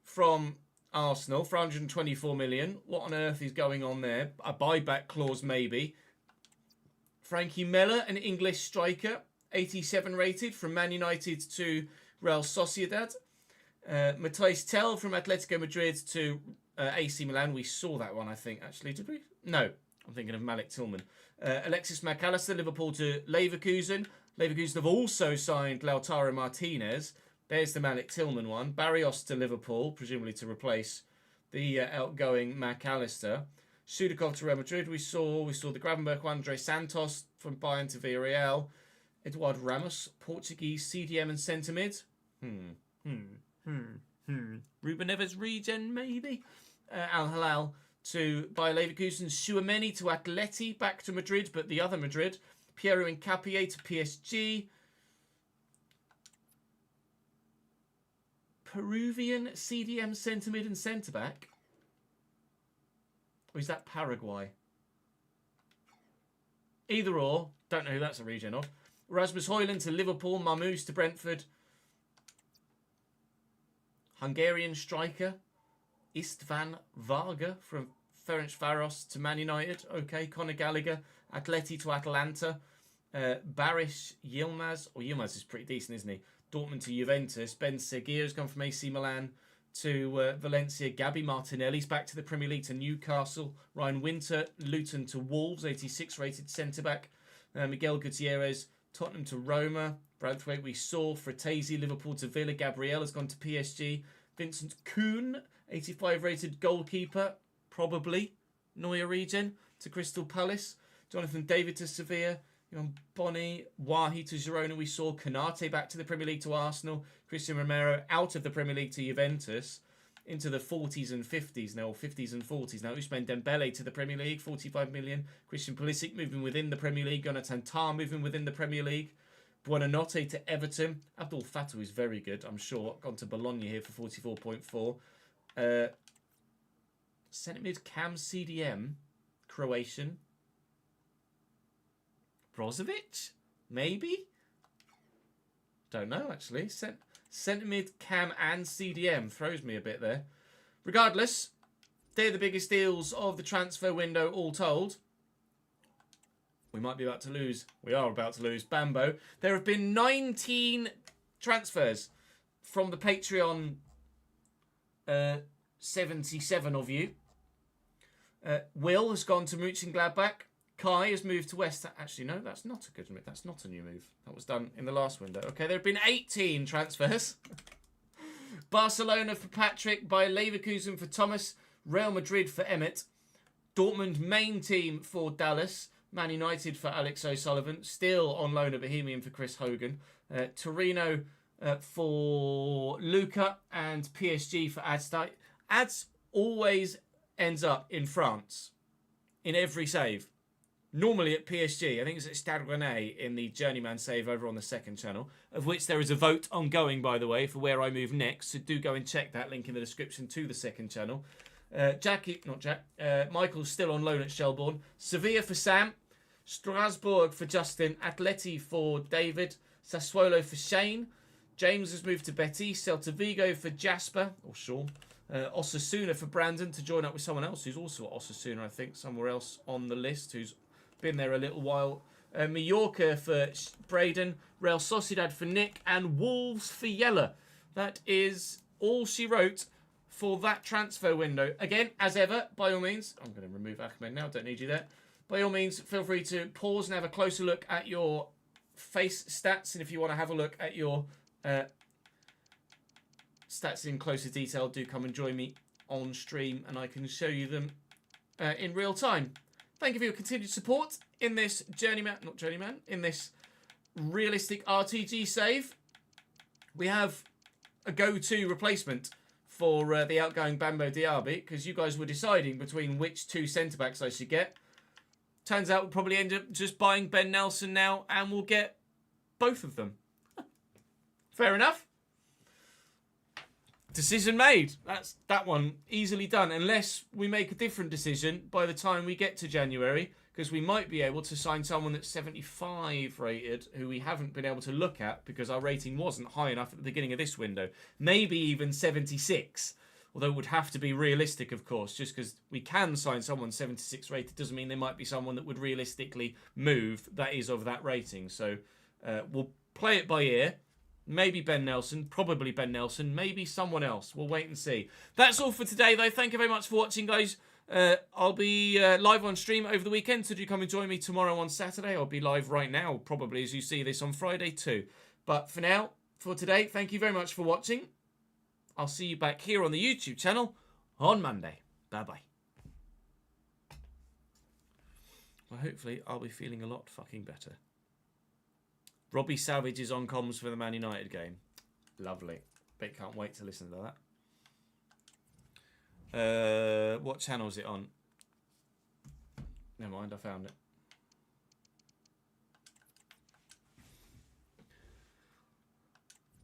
from Arsenal for £124 million. What on earth is going on there? A buyback clause maybe. Frankie Mella, an English striker, 87 rated from Man United to Real Sociedad. Matthijs Tel from Atletico Madrid to AC Milan. We saw that one, I think, actually. Did we? No. I'm thinking of Malik Tillman. Alexis McAllister, Liverpool to Leverkusen. Leverkusen have also signed Lautaro Martinez. There's the Malik Tillman one. Barrios to Liverpool, presumably to replace the outgoing McAllister. Sudakov to Real Madrid. We saw the Gravenberch one. Andre Santos from Bayern to Villarreal. Eduardo Ramos, Portuguese CDM and centre mid. Ruben Neves regen maybe. Al Hilal to Bayer Leverkusen. Tchouaméni to Atleti, back to Madrid, but the other Madrid. Piero Hincapié to PSG. Peruvian CDM centre mid and centre back. Or is that Paraguay? Either or. Don't know who that's a regen of. Rasmus Højlund to Liverpool. Marmoush to Brentford. Hungarian striker Istvan Varga from Ferencváros to Man United. Okay. Conor Gallagher. Atleti to Atalanta. Baris Yilmaz. Yilmaz is pretty decent, isn't he? Dortmund to Juventus. Ben Seguir's gone from AC Milan to Valencia. Gabby Martinelli's back to the Premier League to Newcastle. Ryan Winter, Luton to Wolves, 86 rated centre-back. Miguel Gutierrez, Tottenham to Roma. Braithwaite we saw. Fratesi, Liverpool to Villa. Gabriel has gone to PSG. Vincent Kuhn, 85 rated goalkeeper, probably. Neuer regen to Crystal Palace. Jonathan David to Sevilla. Bonny, Wahi to Girona we saw. Konate back to the Premier League to Arsenal. Christian Romero out of the Premier League to Juventus. Into the 40s and 50s now, 50s and 40s now. Ousmane Dembele to the Premier League, 45 million. Christian Pulisic moving within the Premier League. Jonathan Tah moving within the Premier League. Buonanotte to Everton. Abdul Fattah is very good, I'm sure. Gone to Bologna here for 44.4. Centre mid Cam CDM, Croatian. Brozovic? Maybe? Don't know, actually. Centre mid, Cam and CDM. Throws me a bit there. Regardless, they're the biggest deals of the transfer window, all told. We might be about to lose. We are about to lose Bambo. There have been 19 transfers from the Patreon 77 of you. Will has gone to Mönchengladbach. Kai has moved to West. Actually, no, that's not a good move. That's not a new move. That was done in the last window. Okay, there have been 18 transfers. Barcelona for Patrick, Bayer Leverkusen for Thomas, Real Madrid for Emmett, Dortmund main team for Dallas, Man United for Alex O'Sullivan, still on loan at Bohemian for Chris Hogan, Torino for Luca, and PSG for Adstart. Ads always ends up in France in every save. Normally at PSG, I think it's at Stade Rennais in the Journeyman save over on the second channel, of which there is a vote ongoing, by the way, for where I move next. So do go and check that link in the description to the second channel. Michael's still on loan at Shelbourne. Sevilla for Sam. Strasbourg for Justin. Atleti for David. Sassuolo for Shane. James has moved to Betis. Celta Vigo for Jasper, or Sean. Osasuna for Brandon to join up with someone else who's also at Osasuna, I think, somewhere else on the list, who's been there a little while. Mallorca for Braden, Real Sociedad for Nick, and Wolves for Yella. That is all she wrote for that transfer window. Again, as ever, by all means, I'm going to remove Ahmed now, don't need you there. By all means, feel free to pause and have a closer look at your face stats, and if you want to have a look at your stats in closer detail, do come and join me on stream and I can show you them in real time. Thank you for your continued support in this in this realistic RTG save. We have a go-to replacement for the outgoing Bambo Diaby, because you guys were deciding between which two centre-backs I should get. Turns out we'll probably end up just buying Ben Nelson now, and we'll get both of them. Fair enough. Decision made. That's that one easily done, unless we make a different decision by the time we get to January, because we might be able to sign someone that's 75 rated who we haven't been able to look at because our rating wasn't high enough at the beginning of this window. Maybe even 76, although it would have to be realistic, of course. Just because we can sign someone 76 rated doesn't mean they might be someone that would realistically move that is of that rating. So we'll play it by ear. Maybe Ben Nelson, probably Ben Nelson, maybe someone else. We'll wait and see. That's all for today, though. Thank you very much for watching, guys. I'll be live on stream over the weekend, so do come and join me tomorrow on Saturday. I'll be live right now, probably, as you see this on Friday too. But for now, for today, thank you very much for watching. I'll see you back here on the YouTube channel on Monday. Bye-bye. Well, hopefully I'll be feeling a lot fucking better. Robbie Savage is on comms for the Man United game. Lovely. Bet can't wait to listen to that. What channel is it on? Never mind, I found it.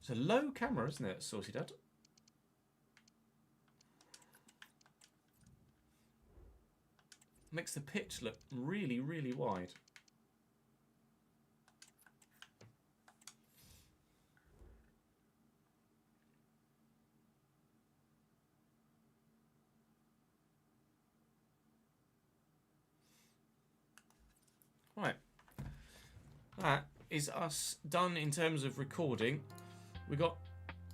It's a low camera, isn't it, Saucy Dad? Makes the pitch look really, really wide. Right. That is us done in terms of recording. We got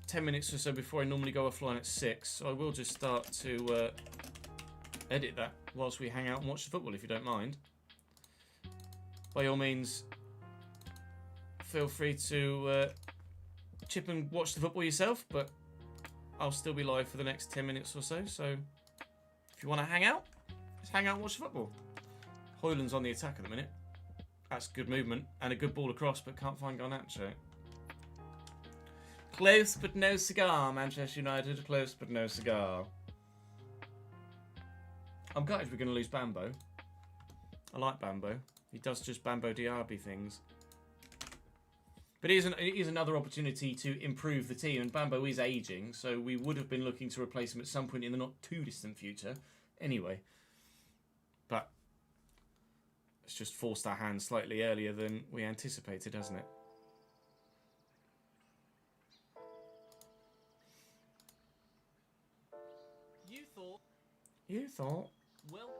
10 minutes or so before I normally go offline at 6, so I will just start to edit that whilst we hang out and watch the football, if you don't mind. By all means, feel free to chip and watch the football yourself, but I'll still be live for the next 10 minutes or so, so if you want to hang out, just hang out and watch the football. Højlund's on the attack at the minute. That's good movement and a good ball across, but can't find Garnacho. Close but no cigar, Manchester United. Close but no cigar. I'm gutted we're going to lose Bambo. I like Bambo. He does just Bambo Diaby things. But it is another opportunity to improve the team, and Bambo is ageing, so we would have been looking to replace him at some point in the not too distant future. Anyway. But it's just forced our hand slightly earlier than we anticipated, hasn't it? You thought? Well.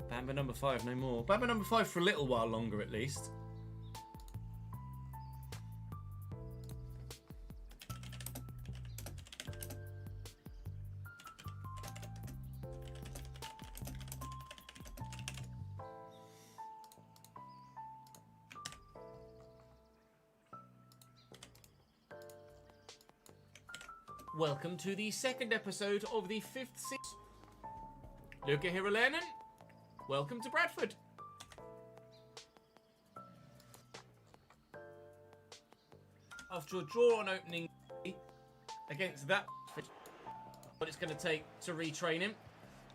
Bambo number 5, no more. Bambo number 5 for a little while longer, at least. Welcome to the second episode of the 5th season. Luca Hirolainen. Welcome to Bradford. After a draw on opening against that, what it's going to take to retrain him.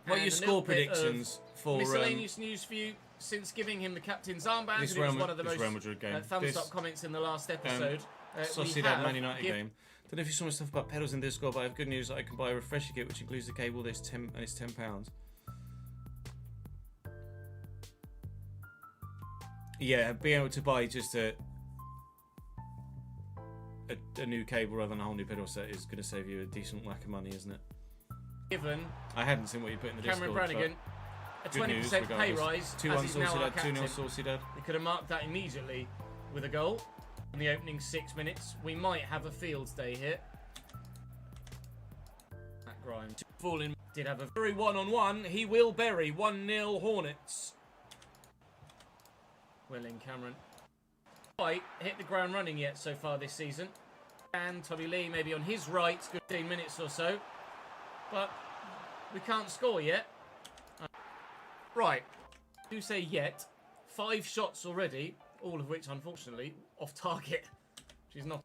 What are your score predictions for miscellaneous news for you since giving him the captain's armband? This It was one of the most thumbs up comments in the last episode. Sociedad Man United game. Don't know if you saw my stuff about pedals in Discord, but I have good news that I can buy a refresher kit which includes the cable. There's 10 and it's £10. Yeah, being able to buy just a new cable rather than a whole new pedal set is going to save you a decent whack of money, isn't it? Given I hadn't seen what you put in the Cameron Discord. Brannigan a 20% pay rise, 2-1 as he's now our Sociedad, captain. 2-0 Sociedad. We could have marked that immediately with a goal in the opening 6 minutes. We might have a field day here. Matt Grimes falling did have a very one-on-one. He will bury 1-0 Hornets. Willing Cameron. Quite hit the ground running yet so far this season. And Tommy Lee maybe on his right, good 15 minutes or so. But We can't score yet. Right. Do say yet. 5 shots already, all of which, unfortunately, off target. She's not.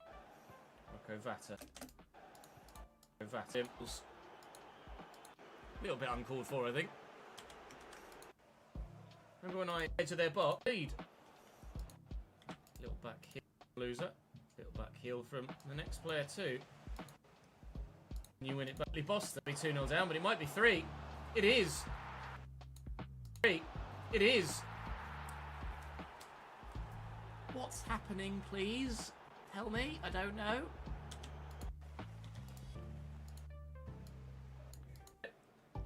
Rocco Vata. Vata. A little bit uncalled for, I think. Remember when I head to their box? Lead. Little back heel loser. Little back heel from the next player too. You win it back. Boston be 2-0 down, but it might be 3. It is. 3. It is. What's happening, please? Tell me. I don't know.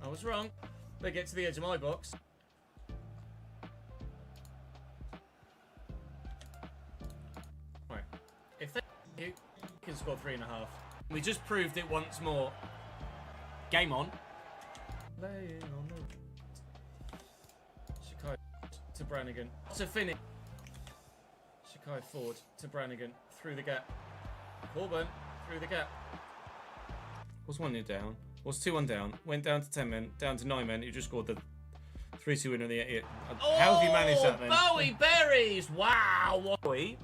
I was wrong. They get to the edge of my box. Right. If they you can score 3.5. We just proved it once more. Game on. Laying on the... Shakai to Brannigan. To finish. Shakai forward to Brannigan. Through the gap. Corbin through the gap. Was 1-0 down. Was 2-1 down. Went down to 10 men. Down to 9 men. You just scored the 3-2 win on the 88. How have you managed that then? Bowie Berries! Wow! Bowie.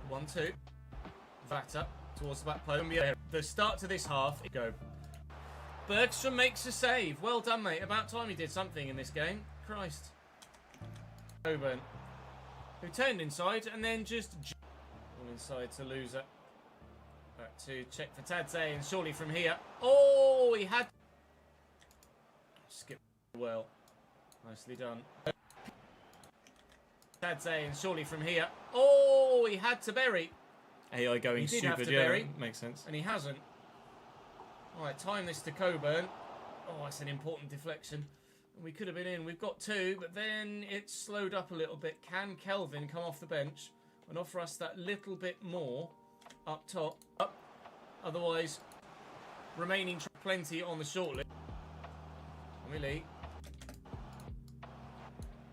1-2. Vata towards the back post. The start to this half. Go. Bergstrom makes a save. Well done, mate. About time he did something in this game. Christ. Coburn. Who turned inside and then just... All inside to loser. Back to check for Tadze and surely from here. Oh, he had... Skip well. Nicely done. Tadze and surely from here. Oh, he had to bury. AI going He did have stupid, to yeah, bury. makes sense. And he hasn't. Alright, time this to Coburn. Oh, it's an important deflection. We could have been in. We've got 2, but then it's slowed up a little bit. Can Kelvin come off the bench and offer us that little bit more up top? Up. Otherwise, remaining plenty on the shortlist. Really?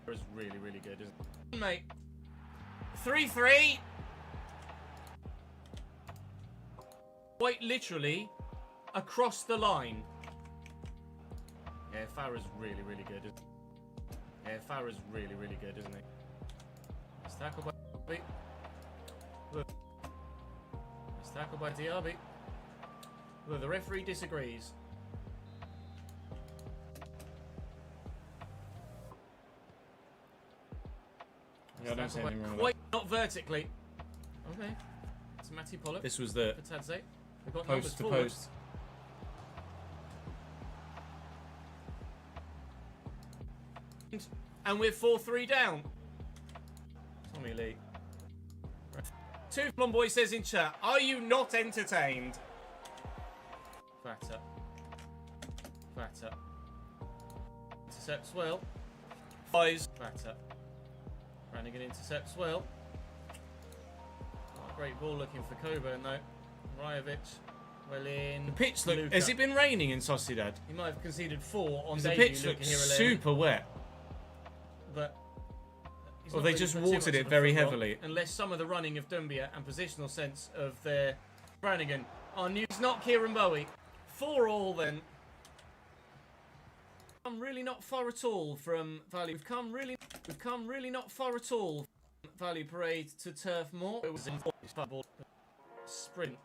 It's really, really good, isn't it? Mate. 3-3. Quite literally across the line. Yeah, Farah's really, really good. Yeah, Farah's really, really good, isn't he? Nice tackle by... Look. Nice tackle by Diaby. Look, the referee disagrees. Yeah, I don't see anything wrong with Quite not vertically. Okay. It's Matty Pollock. This was the For Tadze. We've got post to forward. post. And we're 4-3 down. Tommy Lee. Two Boy says in chat, are you not entertained? Fatter. Fatter. Intercepts well. Flies. Fatter. Brannigan intercepts well. Oh, great ball looking for Coburn though. Rajovic. Well in. The pitch look. Luka. Has it been raining in Sociedad? He might have conceded 4 on The debut. pitch Luka looks Hiralem, super wet. But he's Or not they really just put too watered much it of a very foot wrong, heavily. Unless some of the running of Dumbia and positional sense of their Brannigan are new. It's not Kieran Bowie. 4-all then. I'm really not far at all from Value. We've come really not far at all from Value Parade to Turf Moor. It was in bubble sprint.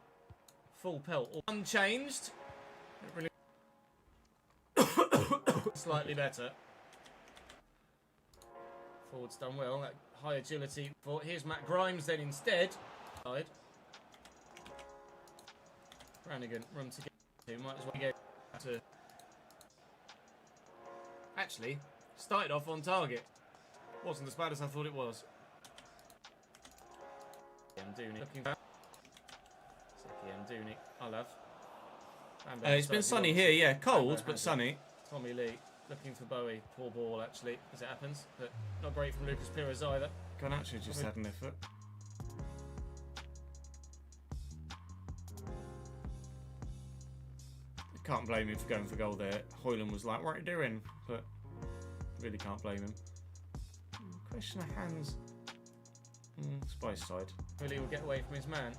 Full pelt. Unchanged. Slightly better. Forward's done well. That high agility. Here's Matt Grimes then instead. Side. Brannigan, room to get to. Might as well get to. Actually, started off on target. Wasn't as bad as I thought it was. Dooney looking back. Dooney. I'll have. It's been sunny here, yeah. Cold, but sunny. Tommy Lee looking for Bowie. Poor ball, actually, as it happens. But not great from Lucas Pires either. Garnacho just had an effort. Can't blame him for going for goal there. Hoyland was like, what are you doing? But really can't blame him. Question of hands. Spice side. Willie will get away from his man.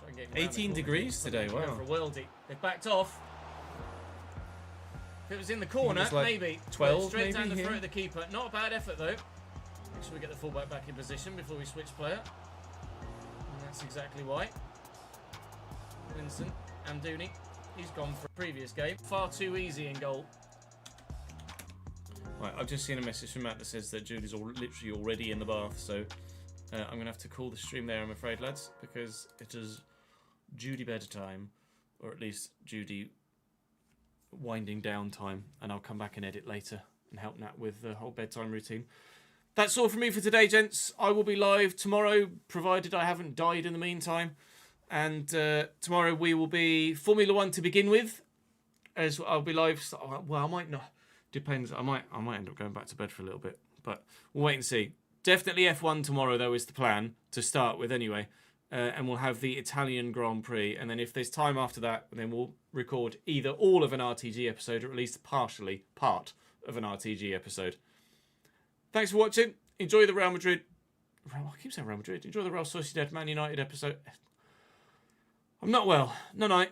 Try and get him around the 18 corner. degrees today, Go wow. for a worldie. They've backed off. If it was in the corner, was like maybe. 12 Straight down the maybe throat here. of the keeper. Not a bad effort, though. Make sure we get the fullback back in position before we switch player. And that's exactly why. Vincent Amdouni. He's gone for a previous game. Far too easy in goal. Right, I've just seen a message from Matt that says that Judy's literally already in the bath, so I'm going to have to call the stream there, I'm afraid, lads, because it is Judy bedtime, or at least Judy winding down time, and I'll come back and edit later and help Nat with the whole bedtime routine. That's all from me for today, gents. I will be live tomorrow, provided I haven't died in the meantime. And tomorrow we will be Formula 1 to begin with, as I'll be live. Well, I might not. Depends. I might end up going back to bed for a little bit, but we'll wait and see. Definitely F1 tomorrow, though, is the plan to start with anyway. And we'll have the Italian Grand Prix. And then if there's time after that, then we'll record either all of an RTG episode or at least partially part of an RTG episode. Thanks for watching. Enjoy the Real Madrid. I keep saying Real Madrid. Enjoy the Real Sociedad Man United episode. I'm not well. No night.